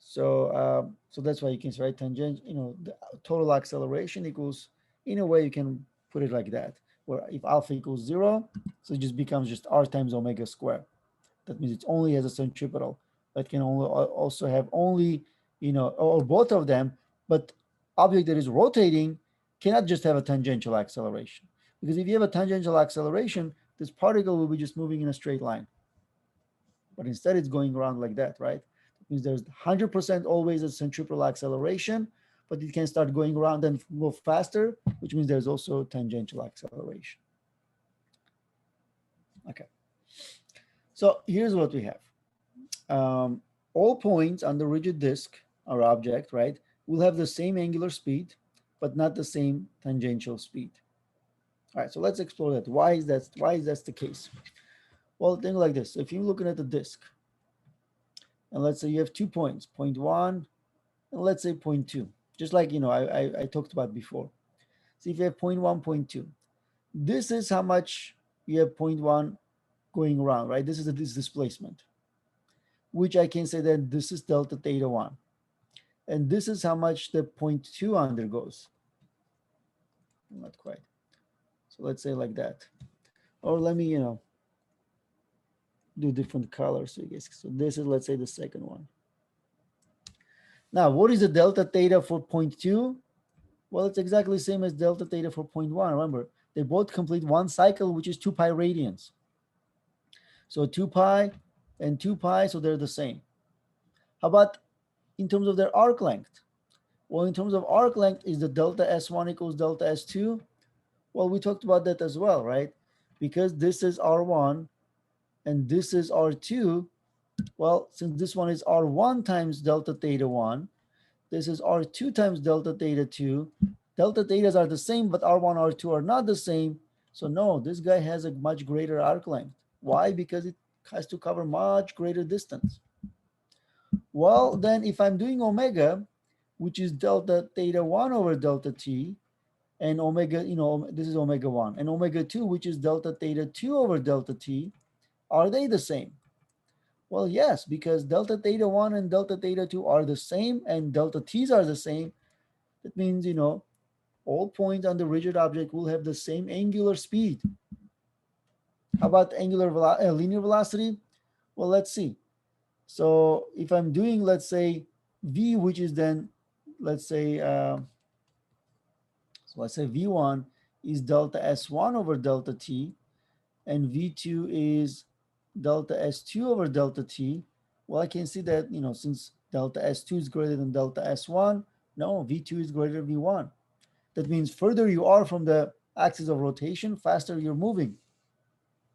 So that's why you can write tangent, the total acceleration equals, in a way you can put it like that, where if alpha equals 0, so it just becomes just r times omega squared. That means it only has a centripetal, but can only also have only, or both of them, but object that is rotating cannot just have a tangential acceleration. Because if you have a tangential acceleration, this particle will be just moving in a straight line. But instead it's going around like that, right? That means there's 100% always a centripetal acceleration, but it can start going around and move faster, which means there's also tangential acceleration. Okay. So here's what we have. All points on the rigid disk or object, right, will have the same angular speed, but not the same tangential speed. All right, so let's explore that. Why is that the case? Well, think like this. If you're looking at the disk, and let's say you have 2 points, point 1, and let's say point 2, just like I talked about before. So if you have point 1, point 2, this is how much you have point 1 going around, right? This is this displacement, which I can say that this is delta theta 1. And this is how much the point 2 undergoes. Not quite. So let's say like that. Or let me, do different colors. So, this is, let's say, the second one. Now, what is the delta theta for point 2? Well, it's exactly the same as delta theta for point 1. Remember, they both complete one cycle, which is 2 pi radians. So 2 pi and 2 pi, so they're the same. How about in terms of their arc length? Well, in terms of arc length, is the delta S1 equals delta S2? Well, we talked about that as well, right? Because this is R1 and this is R2. Well, since this one is R1 times delta theta 1, this is R2 times delta theta 2. Delta thetas are the same, but R1, R2 are not the same. So no, this guy has a much greater arc length. Why? Because it has to cover much greater distance. Well, then if I'm doing omega, which is delta theta 1 over delta t, and omega, this is omega 1, and omega 2, which is delta theta 2 over delta t, are they the same? Well, yes, because delta theta 1 and delta theta 2 are the same, and delta t's are the same. That means, all points on the rigid object will have the same angular speed. How about linear velocity? Well, let's see. So if I'm doing, let's say, v, which is then, let's say, so let's say v1 is delta s1 over delta t, and v2 is delta s2 over delta t. Well, I can see that, since delta s2 is greater than delta s1, no, v2 is greater than v1. That means further you are from the axis of rotation, faster you're moving.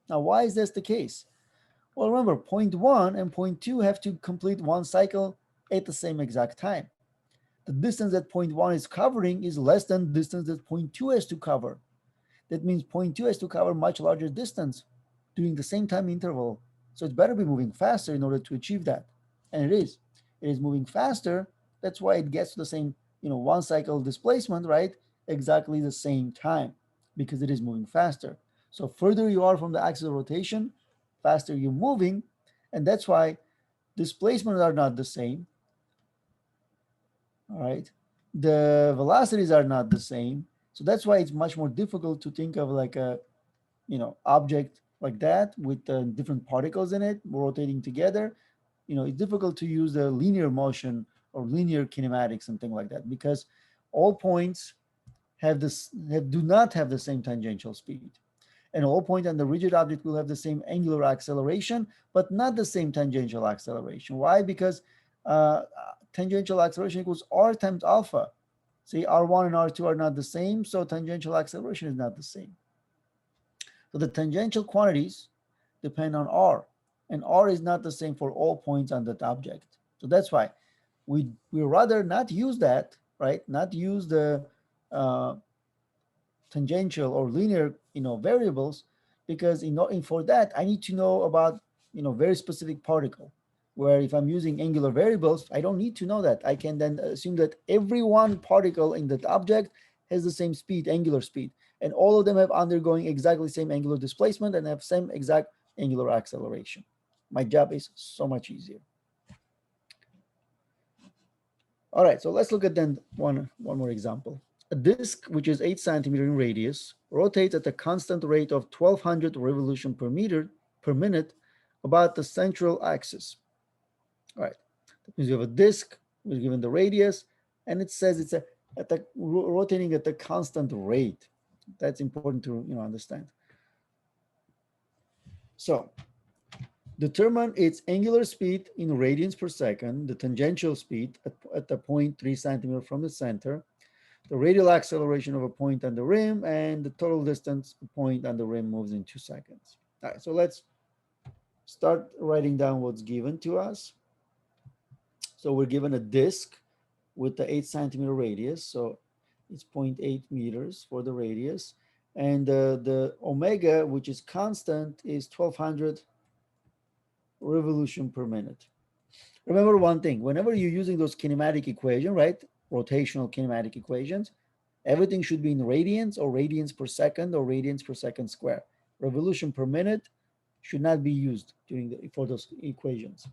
Now, why is this the case? Well, remember, point 1 and point 2 have to complete one cycle at the same exact time. The distance that point 1 is covering is less than the distance that point 2 has to cover. That means point 2 has to cover much larger distance during the same time interval. So it's better be moving faster in order to achieve that. And it is. It is moving faster. That's why it gets to the same, one cycle displacement, right? Exactly the same time, because it is moving faster. So further you are from the axis of rotation, faster you're moving. And that's why displacements are not the same. All right. The velocities are not the same. So that's why it's much more difficult to think of like a, object like that with different particles in it rotating together. It's difficult to use the linear motion or linear kinematics, something like that, because all points do not have the same tangential speed. And all points on the rigid object will have the same angular acceleration, but not the same tangential acceleration. Why? Because tangential acceleration equals r times alpha. See, r1 and r2 are not the same, so tangential acceleration is not the same. So the tangential quantities depend on r, and r is not the same for all points on that object. So that's why we rather not use that, right? Not use the tangential or linear, variables, because for that I need to know about, very specific particle. Where if I'm using angular variables, I don't need to know that. I can then assume that every one particle in that object has the same speed, angular speed, and all of them have undergoing exactly the same angular displacement and have same exact angular acceleration. My job is so much easier. All right, so let's look at then one more example. A disk, which is 8 centimeter in radius, rotates at a constant rate of 1200 revolution per minute about the central axis. All right, that means you have a disk, we're given the radius, and it says it's rotating at a constant rate. That's important to understand. So determine its angular speed in radians per second, the tangential speed at the point 3 centimeter from the center, the radial acceleration of a point on the rim, and the total distance a point on the rim moves in 2 seconds. All right, so let's start writing down what's given to us. So we're given a disk with the 8 centimeter radius, so it's 0.8 meters for the radius, and the omega, which is constant, is 1200 revolution per minute. Remember one thing, whenever you're using those kinematic equations, right, rotational kinematic equations, everything should be in radians or radians per second or radians per second square. revolution per minute should not be used for those equations.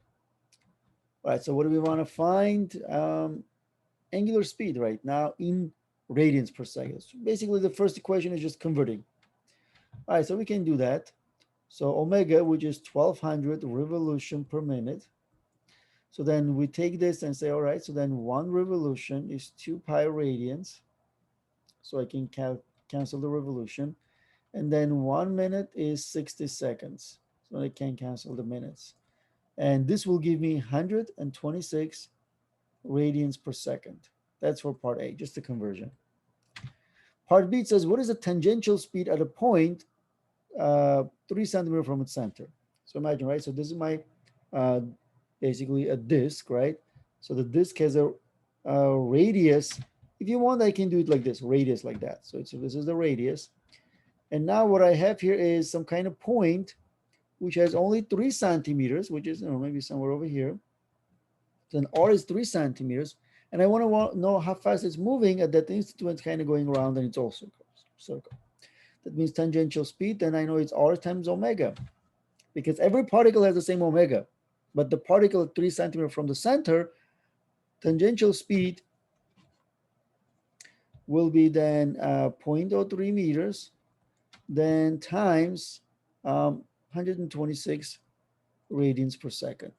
All right, so what do we want to find? Angular speed right now in radians per second. So basically, the first equation is just converting. All right, so we can do that. So omega, which is 1200 revolution per minute. So then we take this and say, all right, so then one revolution is 2 pi radians. So I can cancel the revolution. And then 1 minute is 60 seconds. So I can cancel the minutes. And this will give me 126 radians per second. That's for part A, just the conversion. Part B says, what is the tangential speed at a point 3 centimeters from its center? So imagine, right? So this is my uh, basically a disk, right? So the disk has a radius. If you want, I can do it like this, radius like that. So this is the radius. And now what I have here is some kind of point which has only 3 centimeters, which is maybe somewhere over here. Then R is 3 centimeters. And I want to know how fast it's moving at that instant when it's kind of going around and it's also circle. That means tangential speed. Then I know it's R times omega, because every particle has the same omega. But the particle 3 centimeters from the center, tangential speed will be then 0.03 meters, then times 126 radians per second.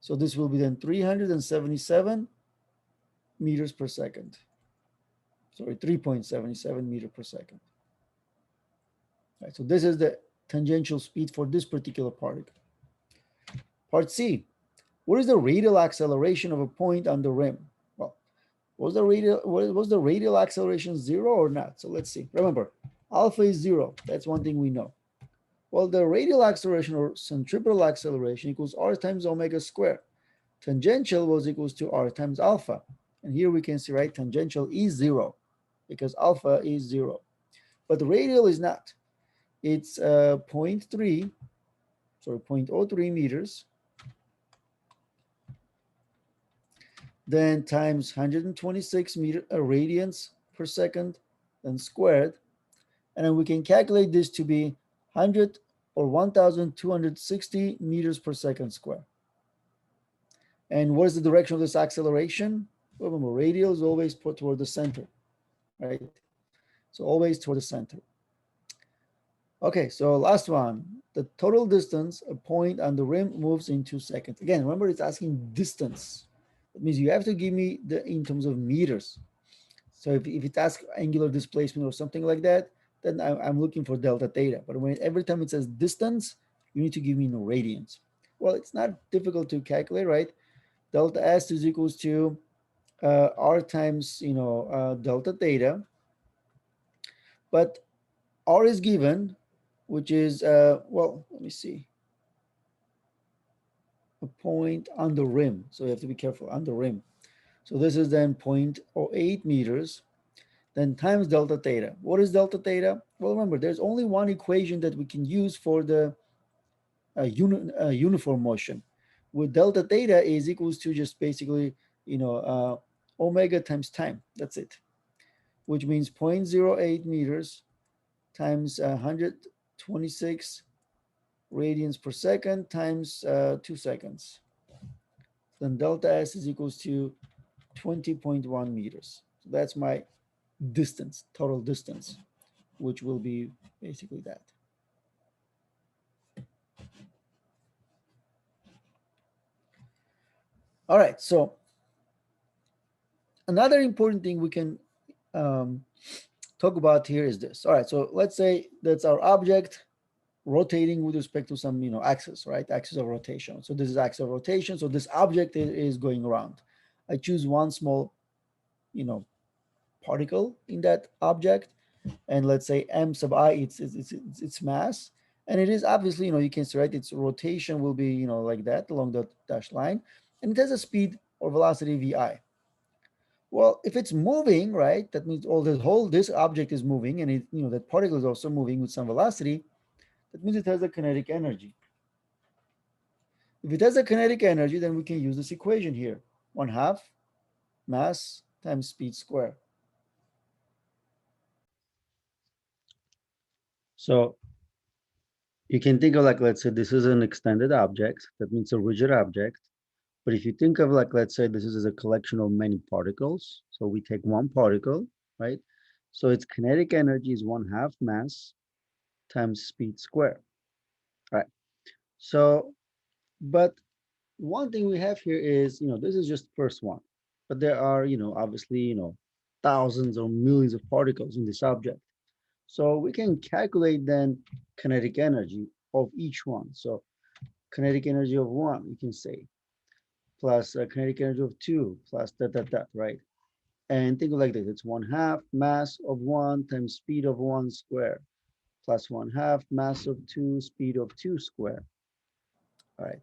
So this will be then 377 meters per second. Sorry, 3.77 meter per second. Right, so this is the tangential speed for this particular particle. Part C, what is the radial acceleration of a point on the rim? Well, was the radial acceleration 0 or not? So let's see. Remember, alpha is 0. That's one thing we know. Well, the radial acceleration or centripetal acceleration equals r times omega squared. Tangential was equals to r times alpha. And here we can see, right, tangential is 0 because alpha is 0. But the radial is not. It's 0.03 meters, then times 126 radians per second, then squared. And then we can calculate this to be 100 or 1,260 meters per second square. And what is the direction of this acceleration? Remember, radial is always put toward the center, right? So always toward the center. Okay, so last one. The total distance a point on the rim moves in 2 seconds. Again, remember it's asking distance. That means you have to give me in terms of meters. So if it asks angular displacement or something like that, then I'm looking for delta theta. But every time it says distance, you need to give me radians. Well, it's not difficult to calculate, right? Delta S is equals to R times, delta theta. But R is given, which is, well, let me see, a point on the rim. So you have to be careful on the rim. So this is then 0.08 meters, then times delta theta. What is delta theta? Well, remember, there's only one equation that we can use for the uniform motion. With delta theta is equals to just basically, omega times time. That's it, which means 0.08 meters times 126 radians per second times 2 seconds. Then delta S is equals to 20.1 meters. So that's my distance, total distance, which will be basically that. All right, so another important thing we can talk about here is this. All right, so let's say that's our object rotating with respect to some axis, right? Axis of rotation. So this is axis of rotation. So this object is going around. I choose one small particle in that object, and let's say m sub I, its mass, and it is obviously you can see, right, its rotation will be like that along the dashed line, and it has a speed or velocity vi. Well, if it's moving, right, that means this object is moving, and that particle is also moving with some velocity. That means it has a kinetic energy. If it has a kinetic energy, then we can use this equation here: 1/2 mass times speed squared. So You can think of like, let's say this is an extended object. That means a rigid object. But if you think of like, let's say this is a collection of many particles. So we take one particle, right? So its kinetic energy is 1/2 mass times speed squared, right? So, but one thing we have here is, this is just first one, but there are, obviously, thousands or millions of particles in this object. So we can calculate then kinetic energy of each one. So kinetic energy of one, you can say, plus kinetic energy of two, plus that, right? And think of like this, it's 1/2 mass of one times speed of one square, plus 1/2 mass of two, speed of two square. All right.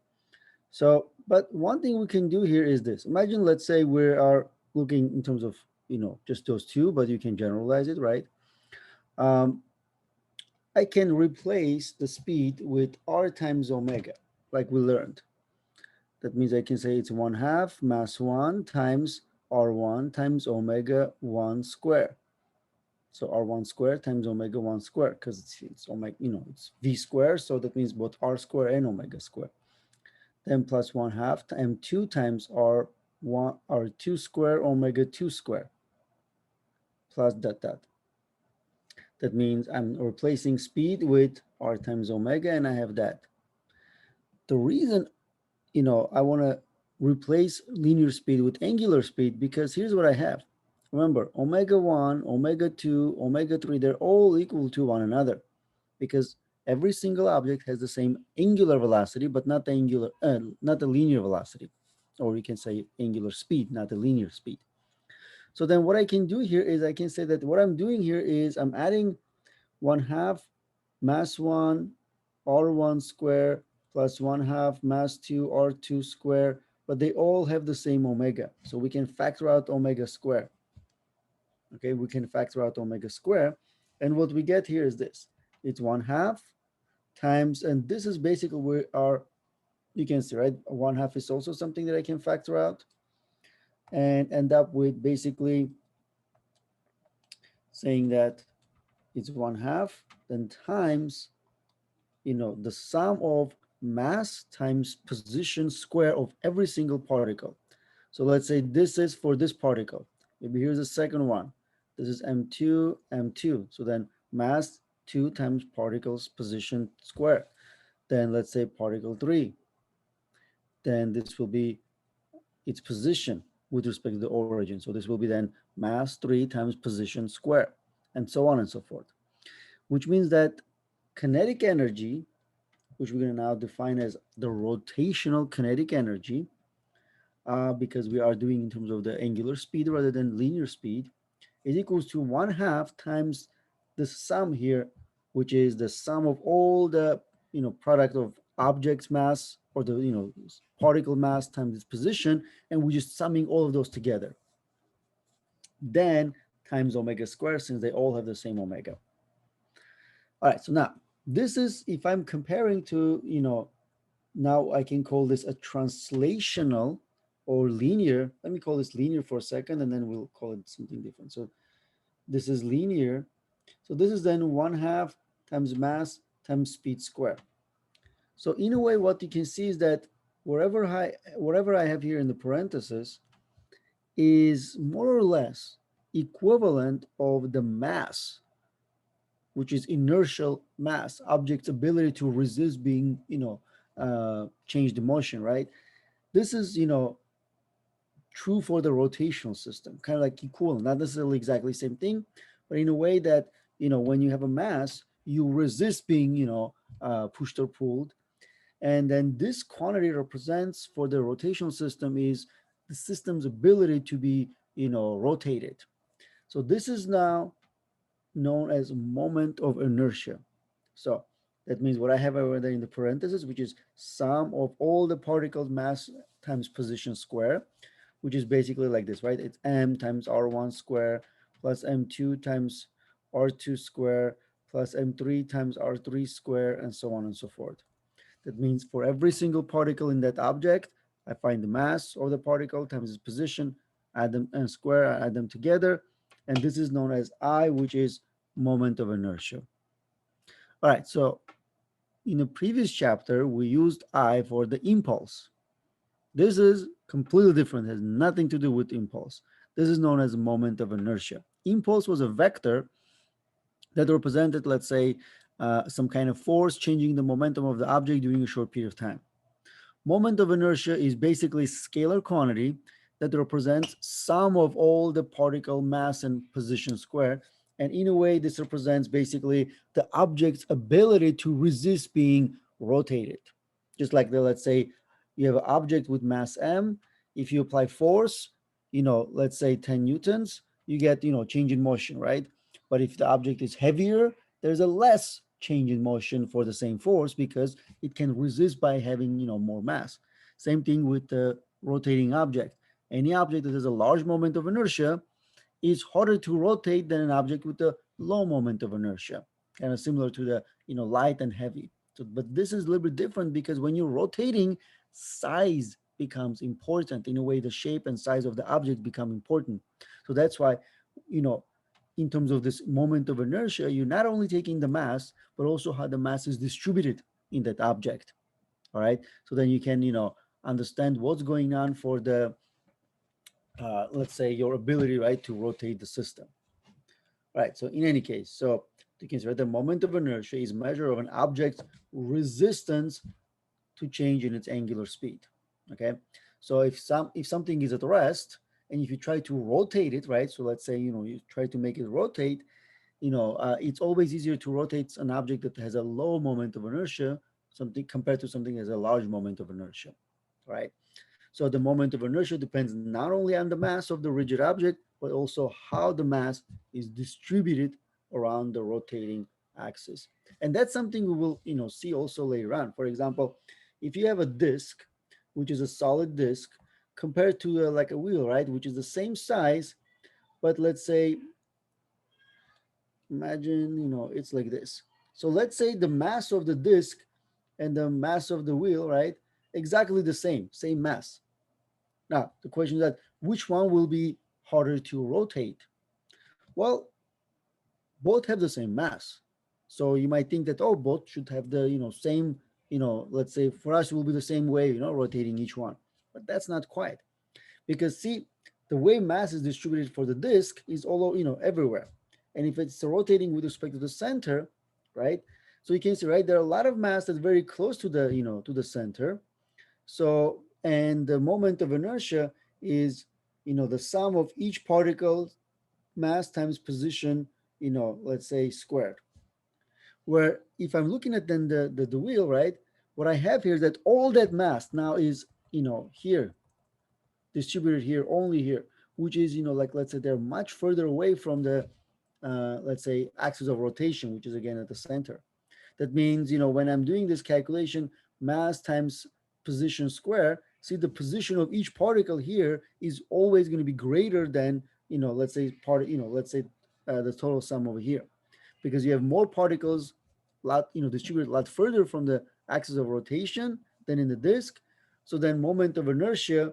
So, but one thing we can do here is this. Imagine, let's say we are looking in terms of, just those two, but you can generalize it, right? Um, I can replace the speed with r times omega, like we learned. That means I can say it's 1/2 mass 1 times r1 times omega 1 square. So r1 square times omega 1 square, because it's omega, it's v square. So that means both r square and omega square. Then plus 1/2 m2 times r1 r2 square omega 2 square plus that. That means I'm replacing speed with r times omega, and I have that. The reason, I want to replace linear speed with angular speed, because here's what I have. Remember, omega 1, omega 2, omega 3, they're all equal to one another, because every single object has the same angular velocity, but not the linear velocity, or you can say angular speed, not the linear speed. So then what I can do here is I can say that what I'm doing here is I'm adding 1/2 mass 1 r1 square plus 1/2 mass 2 r2 square, but they all have the same omega. So we can factor out omega square. Okay, we can factor out omega square. And what we get here is this. It's 1/2 times, and this is basically where our, you can see, right? 1/2 is also something that I can factor out and end up with basically saying that it's 1/2, then times, the sum of mass times position square of every single particle. So let's say this is for this particle. Maybe here's the second one. This is m2, m2. So then mass 2 times particles position square. Then let's say particle 3. Then this will be its position with respect to the origin. So this will be then mass 3 times position square, and so on and so forth. Which means that kinetic energy, which we're going to now define as the rotational kinetic energy, because we are doing in terms of the angular speed rather than linear speed, is equals to 1/2 times the sum here, which is the sum of all the product of object's mass, or the particle mass times its position, and we're just summing all of those together. Then times omega squared, since they all have the same omega. All right, so now this is, if I'm comparing to, now I can call this a translational or linear. Let me call this linear for a second, and then we'll call it something different. So this is linear. So this is then 1/2 times mass times speed squared. So in a way, what you can see is that whatever I have here in the parentheses is more or less equivalent of the mass, which is inertial mass, object's ability to resist being, changed in motion, right? This is, true for the rotational system, kind of like equivalent, not necessarily exactly the same thing, but in a way that, when you have a mass, you resist being, pushed or pulled. And then this quantity represents for the rotational system is the system's ability to be, rotated. So this is now known as moment of inertia. So that means what I have over there in the parentheses, which is sum of all the particles mass times position square, which is basically like this, right? It's m times r1 square plus m2 times r2 square plus m3 times r3 square, and so on and so forth. That means for every single particle in that object, I find the mass of the particle times its position, add them and square, add them together, and this is known as I, which is moment of inertia. All right, so in a previous chapter, we used I for the impulse. This is completely different, has nothing to do with impulse. This is known as a moment of inertia. Impulse was a vector that represented, let's say, some kind of force changing the momentum of the object during a short period of time. Moment of inertia is basically scalar quantity that represents sum of all the particle mass and position squared. And in a way, this represents basically the object's ability to resist being rotated. Just like let's say you have an object with mass m. If you apply force, let's say 10 newtons, you get, change in motion, right? But if the object is heavier, there's a less change in motion for the same force because it can resist by having more mass. Same thing with the rotating object. Any object that has a large moment of inertia is harder to rotate than an object with a low moment of inertia, kind of similar to the light and heavy. So, but this is a little bit different because when you're rotating, size becomes important. In a way, the shape and size of the object become important. So that's why, you know in terms of this moment of inertia, you're not only taking the mass but also how the mass is distributed in that object. All right, so then you can understand what's going on for the let's say your ability, right, to rotate the system. Right, so in any case, so you can say the moment of inertia is measure of an object's resistance to change in its angular speed. Okay, so if something is at rest and if you try to rotate it, right, so let's say you try to make it rotate, it's always easier to rotate an object that has a low moment of inertia, something compared to something that has a large moment of inertia, right? So the moment of inertia depends not only on the mass of the rigid object, but also how the mass is distributed around the rotating axis. And that's something we will, see also later on. For example, if you have a disk, which is a solid disk, compared to like a wheel, right, which is the same size, but let's say, imagine, it's like this. So let's say the mass of the disk and the mass of the wheel, right, exactly the same mass. Now, the question is that which one will be harder to rotate? Well, both have the same mass. So you might think that, oh, both should have the, same, let's say for us, it will be the same way, rotating each one. But that's not quite. Because see, the way mass is distributed for the disk is all, everywhere. And if it's rotating with respect to the center, right? So you can see, right, there are a lot of mass that's very close to the, to the center. So, and the moment of inertia is, the sum of each particle mass times position, let's say squared. Where if I'm looking at then the wheel, right, what I have here is that all that mass now is, here, distributed here, only here, which is, like let's say they're much further away from the, let's say, axis of rotation, which is again at the center. That means, when I'm doing this calculation, mass times position square, see the position of each particle here is always going to be greater than, let's say the total sum over here, because you have more particles, distributed a lot further from the axis of rotation than in the disk. So then moment of inertia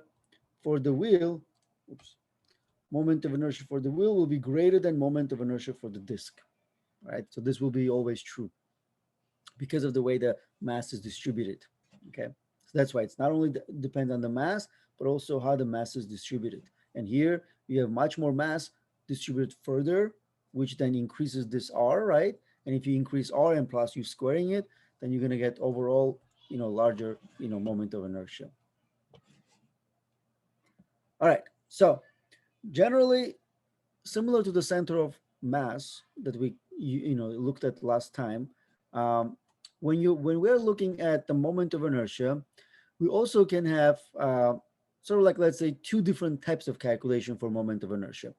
for the wheel, oops, moment of inertia for the wheel will be greater than moment of inertia for the disk, right? So this will be always true because of the way the mass is distributed. Okay, so that's why it's not only depends on the mass, but also how the mass is distributed. And here you have much more mass distributed further, which then increases this r, right? And if you increase r and plus you squaring it, then you're going to get overall, larger, moment of inertia. All right, so generally similar to the center of mass that we looked at last time. um, when we're looking at the moment of inertia, we also can have sort of like, let's say, two different types of calculation for moment of inertia.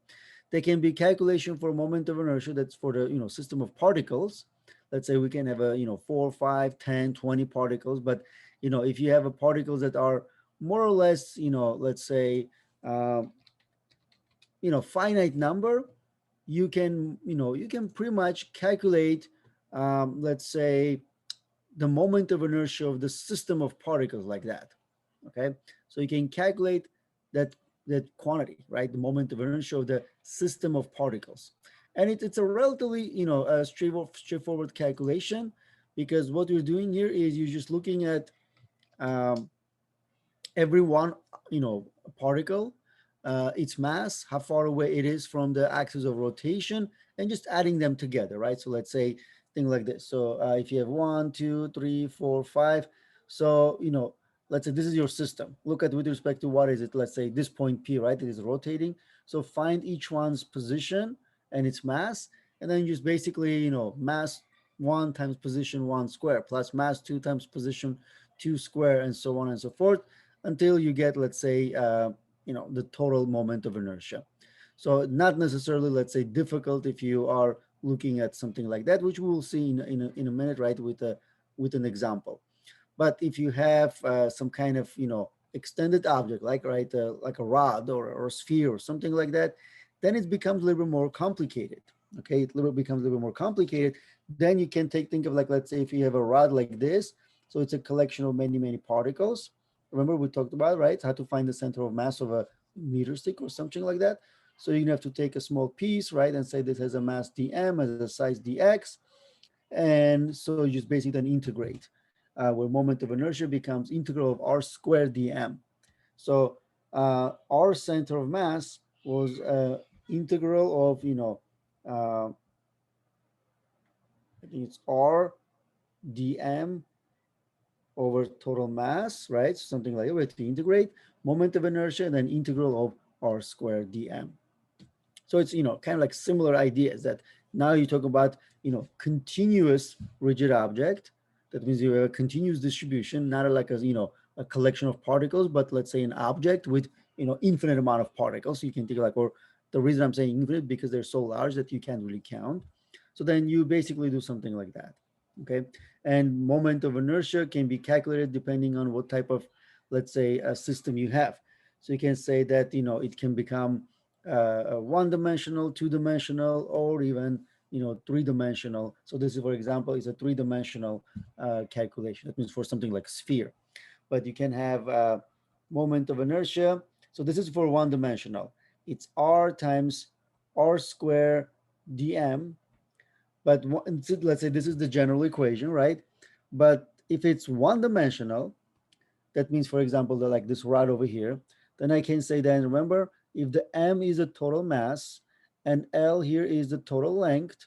There can be calculation for moment of inertia that's for the system of particles. Let's say we can have a 4, 5, 10, 20 particles. But if you have a particles that are more or less, let's say, um, finite number, you can pretty much calculate, let's say, the moment of inertia of the system of particles like that. Okay, so you can calculate that quantity, right, the moment of inertia of the system of particles. And it's a relatively straightforward calculation, because what you're doing here is you're just looking at um, every one, particle, its mass, how far away it is from the axis of rotation, and just adding them together, right? So let's say thing like this. So if you have 1, 2, 3, 4, 5, so let's say this is your system. Look at with respect to what is it? Let's say this point P, right? It is rotating. So find each one's position and its mass, and then just basically, mass one times position one square plus mass two times position two square, and so on and so forth until you get, let's say, the total moment of inertia. So not necessarily, let's say, difficult if you are looking at something like that, which we will see in a minute, right, with an example. But if you have some kind of extended object like, right, like a rod or a sphere or something like that, then it becomes a little bit more complicated. Okay, becomes a little bit more complicated. Then you can think of, like, let's say if you have a rod like this, so it's a collection of many particles. Remember we talked about, right, how to find the center of mass of a meter stick or something like that. So you have to take a small piece, right, and say this has a mass dm, as a size dx, and so you just basically then integrate, where moment of inertia becomes integral of r squared dm. So our center of mass was integral of, I think it's r dm over total mass, right? So something like that. We have to integrate moment of inertia and then integral of r squared dm. So it's, kind of like similar ideas, that now you talk about, continuous rigid object. That means you have a continuous distribution, not like a collection of particles, but let's say an object with, infinite amount of particles. So you can think like, or the reason I'm saying infinite, because they're so large that you can't really count. So then you basically do something like that. Okay. And moment of inertia can be calculated depending on what type of, let's say, a system you have. So you can say that, it can become one-dimensional, two-dimensional, or even, three-dimensional. So this is, for example, is a three-dimensional calculation. That means for something like sphere. But you can have moment of inertia. So this is for one-dimensional. It's r times r square dm. But let's say this is the general equation, right? But if it's one-dimensional, that means, for example, that like this rod over here, then I can say, then remember, if the m is the total mass and L here is the total length,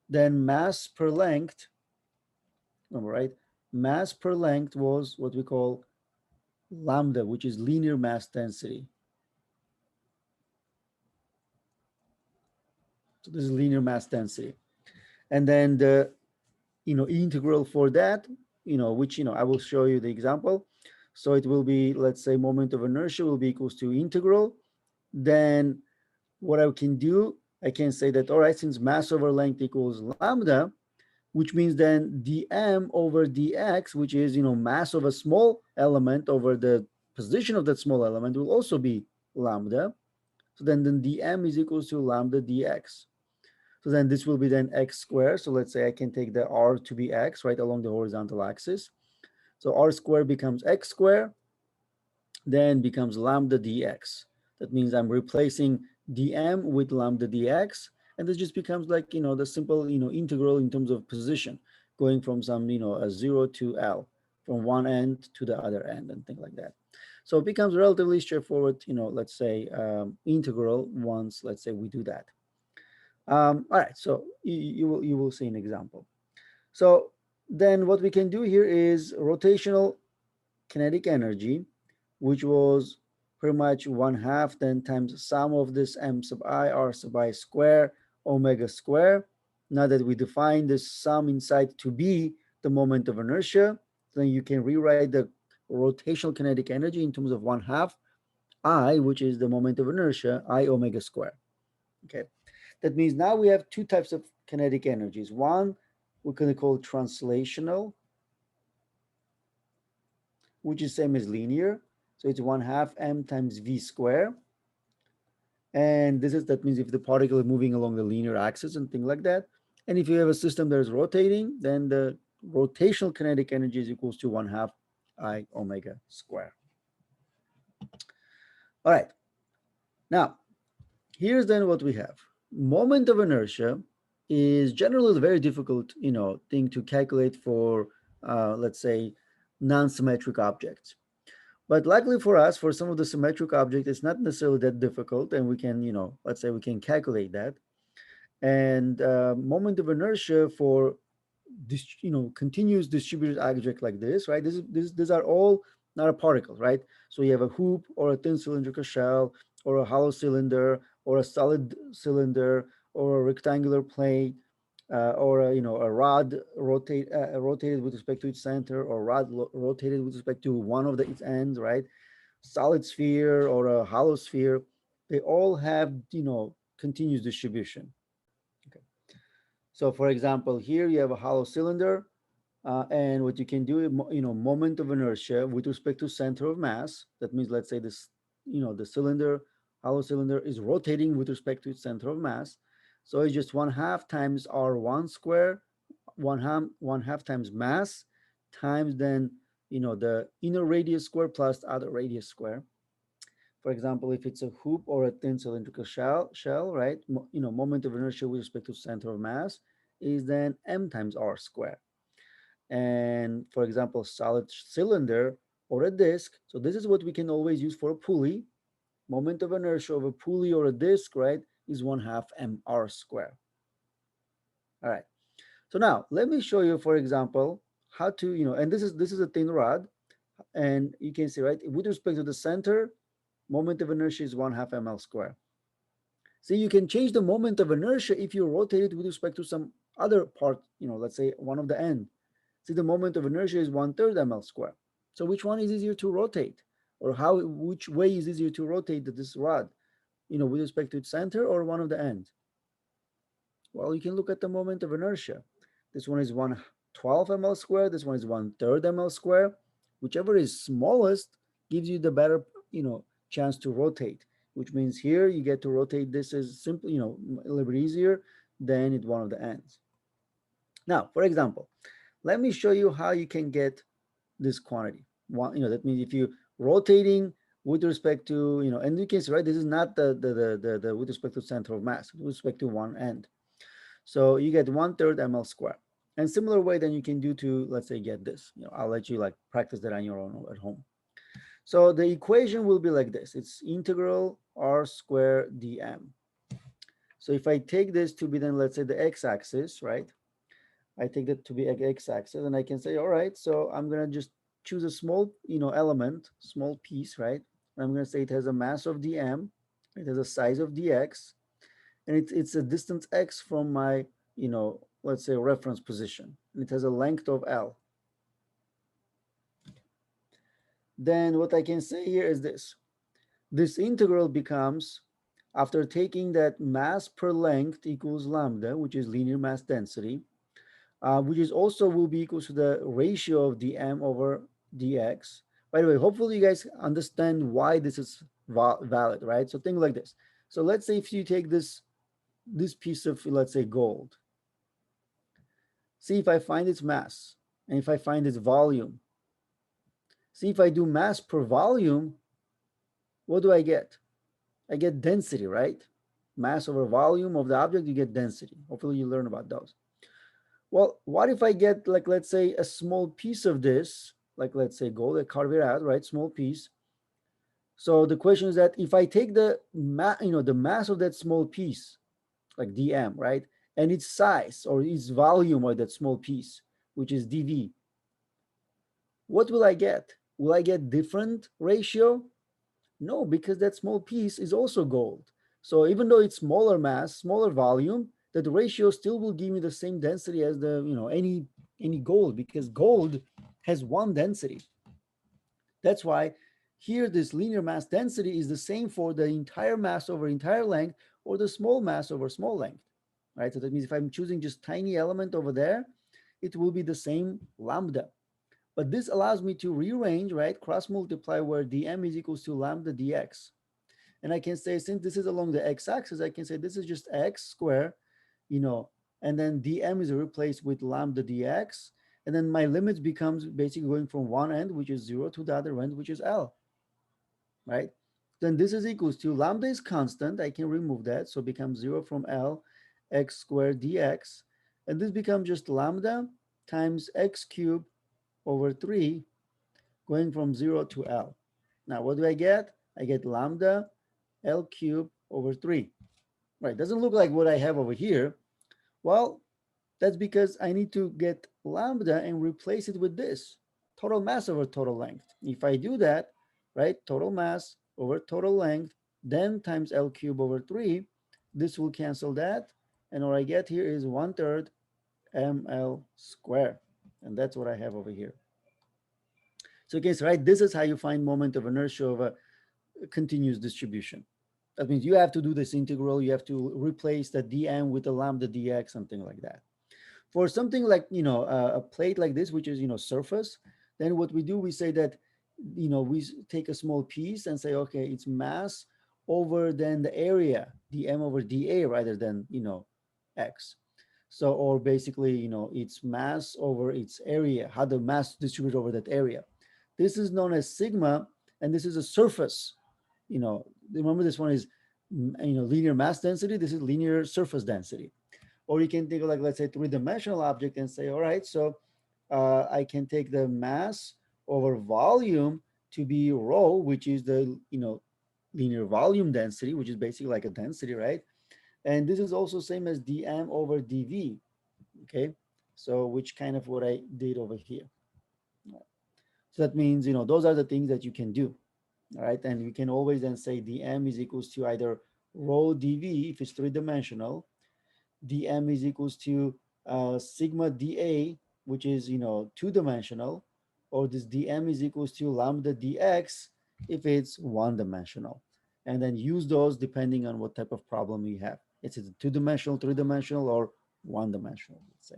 then mass per length, remember, right? Mass per length was what we call lambda, which is linear mass density. So this is linear mass density. And then the, integral for that, which, I will show you the example. So it will be, let's say, moment of inertia will be equals to integral. Then what I can do, I can say that, all right, since mass over length equals lambda, which means then dm over dx, which is, mass of a small element over the position of that small element, will also be lambda. So then dm is equals to lambda dx. So then this will be then x squared. So let's say I can take the r to be x, right, along the horizontal axis. So r squared becomes x squared, then becomes lambda dx. That means I'm replacing dm with lambda dx, and this just becomes like, the simple, integral in terms of position, going from some, a 0 to L, from one end to the other end, and things like that. So it becomes relatively straightforward, let's say, integral once, let's say, we do that. All right, so you will see an example. So then what we can do here is rotational kinetic energy, which was pretty much 1/2 then times sum of this m sub I r sub I square omega square. Now that we define this sum inside to be the moment of inertia, then you can rewrite the rotational kinetic energy in terms of 1/2 I, which is the moment of inertia, I omega square. Okay, that means now we have two types of kinetic energies. One we're going to call translational, which is same as linear. So it's 1/2 m times v square. And that means if the particle is moving along the linear axis and things like that. And if you have a system that is rotating, then the rotational kinetic energy is equals to 1/2 I omega square. All right. Now, here's then what we have. Moment of inertia is generally a very difficult, thing to calculate for, let's say, non-symmetric objects. But luckily for us, for some of the symmetric objects, it's not necessarily that difficult, and we can, let's say we can calculate that. And moment of inertia for this, continuous distributed object like this, right? These are all not a particle, right? So you have a hoop or a thin cylindrical shell or a hollow cylinder or a solid cylinder or a rectangular plate, or a rod rotated with respect to its center, or rod rotated with respect to one of its ends, right? Solid sphere or a hollow sphere, they all have, continuous distribution. Okay. So for example, here you have a hollow cylinder, and what you can do, moment of inertia with respect to center of mass. That means, let's say this, the cylinder, hollow cylinder is rotating with respect to its center of mass. So it's just 1/2 times r1 square, one half times mass, times then, the inner radius square plus the other radius square. For example, if it's a hoop or a thin cylindrical shell, right? Moment of inertia with respect to center of mass is then m times r square. And for example, solid cylinder or a disc. So this is what we can always use for a pulley. Moment of inertia of a pulley or a disc, right, is 1/2 mr square. All right. So now let me show you, for example, how to, and this is a thin rod, and you can see, right, with respect to the center, moment of inertia is 1/2 ml square. See, you can change the moment of inertia if you rotate it with respect to some other part, let's say one of the end. See, the moment of inertia is 1/3 ml square. So which one is easier to rotate? Or which way is easier to rotate this rod, with respect to its center or one of the ends? Well, you can look at the moment of inertia. This one is 1/12 ml square. This one is 1/3 ml square. Whichever is smallest gives you the better, chance to rotate, which means here you get to rotate this as simply, a little bit easier than at one of the ends. Now, for example, let me show you how you can get this quantity. That means if you rotating with respect to, and you can see, right, this is not the with respect to center of mass, with respect to one end. So you get 1/3 ml square. And similar way then you can do to, let's say, get this. I'll let you like practice that on your own at home. So the equation will be like this. It's integral r square dm. So if I take this to be then, let's say, the x-axis, right? I take that to be x-axis, and I can say, all right, so I'm gonna just choose a small, element, small piece, right? And I'm gonna say it has a mass of dm, it has a size of dx, and it's a distance x from my, let's say, reference position, and it has a length of l. Then what I can say here is this integral becomes, after taking that mass per length equals lambda, which is linear mass density, which is also will be equal to the ratio of dm over dx. By the way, hopefully you guys understand why this is valid, right? So think like this. So let's say if you take this piece of, let's say, gold, see if I find its mass, and if I find its volume. See, if I do mass per volume, what do I get? I get density, right? Mass over volume of the object, you get density. Hopefully you learn about those. Well, what if I get, like, let's say, a small piece of this, like, let's say, gold, I carve it out, right? Small piece. So the question is that if I take the the mass of that small piece, like dm, right, and its size or its volume of that small piece, which is dv, what will I get? Will I get different ratio? No, because that small piece is also gold. So even though it's smaller mass, smaller volume, that ratio still will give me the same density as the, any gold, because gold has one density. That's why here this linear mass density is the same for the entire mass over entire length, or the small mass over small length, right? So that means if I'm choosing just tiny element over there, it will be the same lambda. But this allows me to rearrange, right? Cross multiply where dm is equals to lambda dx. And I can say, since this is along the x-axis, I can say this is just x squared, and then dm is replaced with lambda dx. And then my limit becomes basically going from one end, which is 0, to the other end, which is L, right? Then this is equals to lambda is constant. I can remove that. So it becomes 0 from L. x squared dx. And this becomes just lambda times x cubed over 3 going from 0 to L. Now, what do I get? I get lambda L cubed over 3. Right, doesn't look like what I have over here. Well, that's because I need to get lambda and replace it with this, total mass over total length. If I do that, right, total mass over total length, then times L cubed over 3, this will cancel that. And what I get here is 1/3 ml squared. And that's what I have over here. So, okay, so, right, this is how you find moment of inertia of a continuous distribution. That means you have to do this integral. You have to replace the dm with the lambda dx, something like that. For something like, a plate like this, which is, surface, then what we do, we say that, we take a small piece and say, okay, it's mass over then the area, dm over dA, rather than, x. So, or basically, it's mass over its area, how the mass distributes over that area. This is known as sigma, and this is a surface. Remember, this one is, linear mass density. This is linear surface density. Or you can take, like, let's say, three-dimensional object and say, all right, so I can take the mass over volume to be rho, which is the, linear volume density, which is basically like a density, right? And this is also same as dm over dv, okay? So which kind of what I did over here. So that means, those are the things that you can do, all right? And we can always then say dm is equals to either rho dv if it's three-dimensional, dm is equals to sigma dA, which is, two-dimensional, or this dm is equals to lambda dx if it's one-dimensional. And then use those depending on what type of problem you have. It's either two-dimensional, three-dimensional, or one-dimensional, let's say.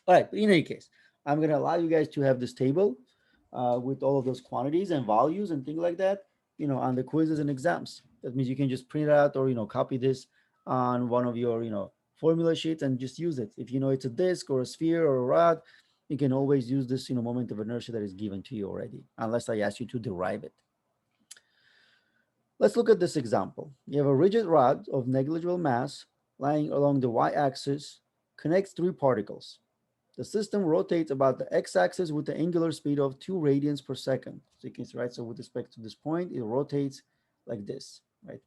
All right, but in any case, I'm going to allow you guys to have this table with all of those quantities and values and things like that, on the quizzes and exams. That means you can just print it out or, copy this on one of your, formula sheets and just use it. If you know it's a disk or a sphere or a rod, you can always use this, moment of inertia that is given to you already, unless I ask you to derive it. Let's look at this example. You have a rigid rod of negligible mass lying along the y-axis, connects three particles. The system rotates about the x-axis with the angular speed of 2 radians per second. So you can see, right? So with respect to this point, it rotates like this, right?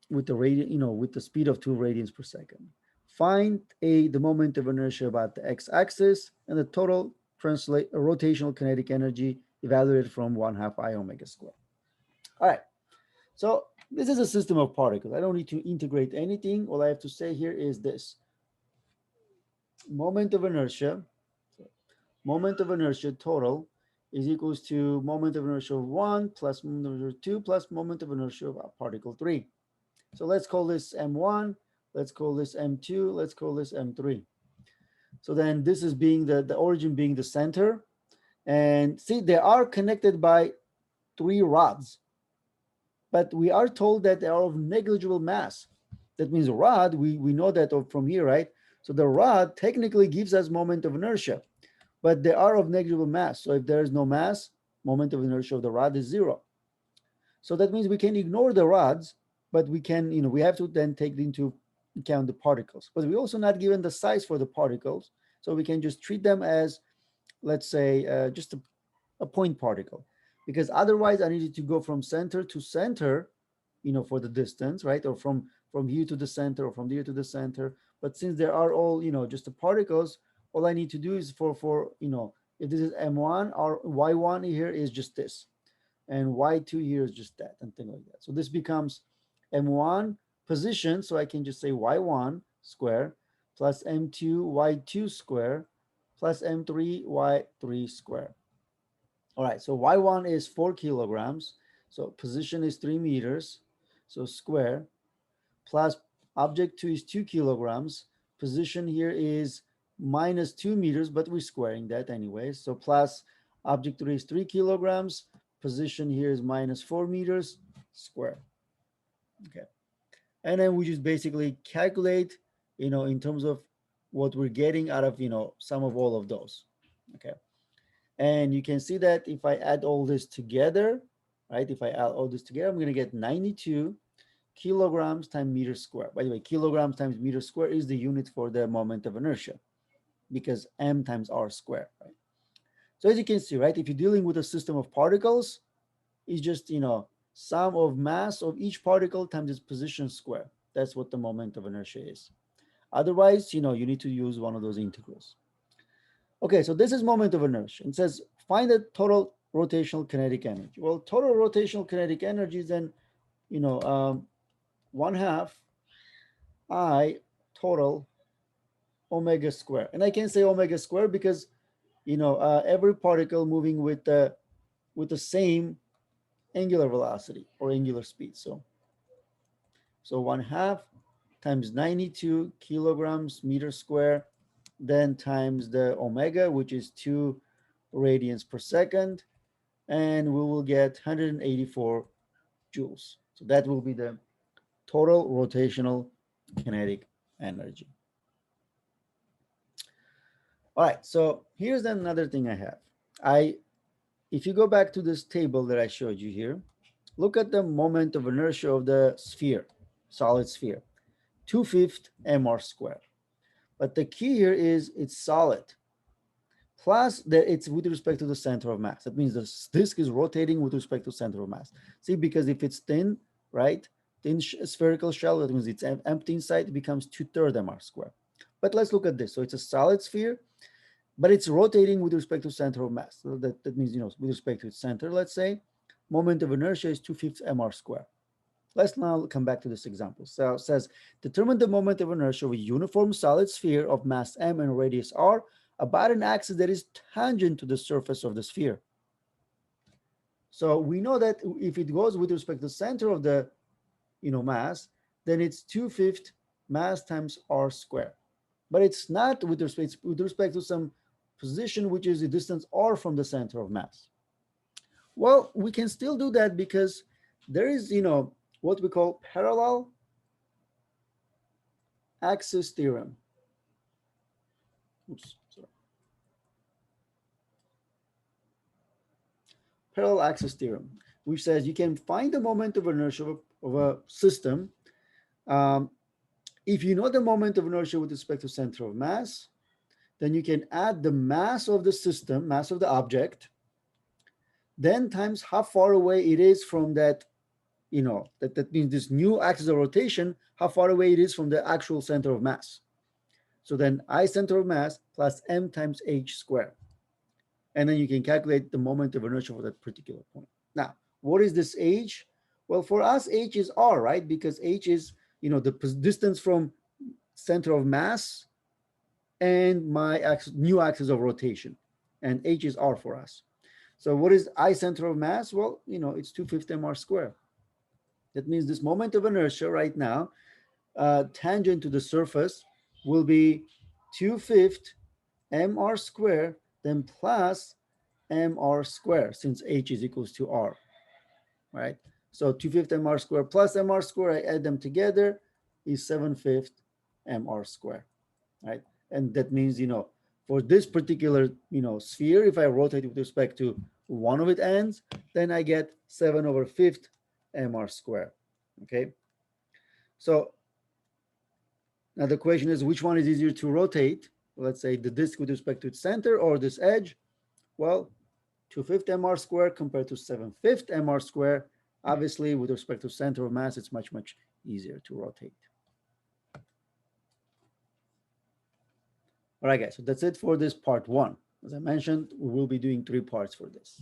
With the with the speed of 2 radians per second. Find the moment of inertia about the x-axis and the total rotational kinetic energy evaluated from 1/2 I omega squared. All right. So this is a system of particles. I don't need to integrate anything. All I have to say here is this: moment of inertia total is equals to moment of inertia of 1 plus moment of inertia 2 plus moment of inertia of particle 3. So let's call this M1, let's call this M2, let's call this M3. So then this is being the origin being the center. And see, they are connected by 3 rods. But we are told that they are of negligible mass. That means a rod, we know that from here, right? So the rod technically gives us moment of inertia, but they are of negligible mass. So if there is no mass, moment of inertia of the rod is 0. So that means we can ignore the rods, but we can, we have to then take into account the particles. But we're also not given the size for the particles. So we can just treat them as, let's say, just a point particle. Because otherwise I needed to go from center to center, for the distance, right? Or from here to the center or from here to the center. But since they are all, just the particles, all I need to do is for if this is M1 or Y1 here is just this. And Y2 here is just that and things like that. So this becomes M1 position. So I can just say Y1 square plus M2 Y2 square plus M3 Y3 square. All right, so Y1 is 4 kilograms. So position is 3 meters. So square plus object 2 is 2 kilograms. Position here is minus 2 meters, but we're squaring that anyway. So plus object 3 is 3 kilograms. Position here is minus 4 meters square. Okay. And then we just basically calculate, in terms of what we're getting out of, sum of all of those. Okay. And you can see that if I add all this together, right? If I add all this together, I'm going to get 92 kilograms times meter square. By the way, kilograms times meter square is the unit for the moment of inertia because m times r square, right? So as you can see, right, if you're dealing with a system of particles, it's just, sum of mass of each particle times its position square. That's what the moment of inertia is. Otherwise, you need to use one of those integrals. Okay, so this is moment of inertia. It says find the total rotational kinetic energy. Well, total rotational kinetic energy is then, 1/2 I total omega square. And I can say omega square because, every particle moving with the same angular velocity or angular speed. So 1/2 times 92 kilograms meter square, then times the omega, which is 2 radians per second, and we will get 184 joules. So that will be the total rotational kinetic energy. All right, so here's another thing I have. If you go back to this table that I showed you here, look at the moment of inertia of the sphere, solid sphere, 2/5 mr squared. But the key here is it's solid, plus that it's with respect to the center of mass. That means this disk is rotating with respect to center of mass. See, because if it's thin, right, thin spherical shell, that means it's empty inside, it becomes 2/3 mr squared. But let's look at this. So it's a solid sphere, but it's rotating with respect to center of mass. So that means, with respect to its center, let's say, moment of inertia is 2/5 mr squared. Let's now come back to this example. So it says, determine the moment of inertia of a uniform solid sphere of mass m and radius r about an axis that is tangent to the surface of the sphere. So we know that if it goes with respect to the center of the mass, then it's 2/5 mass times r squared. But it's not with respect to some position which is a distance r from the center of mass. Well, we can still do that because there is, what we call parallel axis theorem. Oops, sorry. Parallel axis theorem, which says you can find the moment of inertia of a system if you know the moment of inertia with respect to center of mass, then you can add the mass of the system, mass of the object, then times how far away it is from that, that means this new axis of rotation, how far away it is from the actual center of mass. So then I center of mass plus m times h squared. And then you can calculate the moment of inertia for that particular point. Now, what is this h? Well, for us, h is r, right? Because h is, the distance from center of mass and my new axis of rotation. And h is r for us. So what is I center of mass? Well, it's 2/5 mr squared. That means this moment of inertia right now, tangent to the surface, will be 2/5 mr squared, then plus mr squared, since h is equals to r, right? So 2/5 mr squared plus mr squared, I add them together, is 7/5 mr squared, right? And that means, for this particular, sphere, if I rotate with respect to one of its ends, then I get 7/5 mr squared, okay? So now the question is, which one is easier to rotate? Let's say the disk with respect to its center or this edge. Well, 2/5 mr squared compared to 7/5 mr squared. Obviously, with respect to center of mass, it's much, much easier to rotate. All right, guys, so that's it for this part one. As I mentioned, we will be doing 3 parts for this.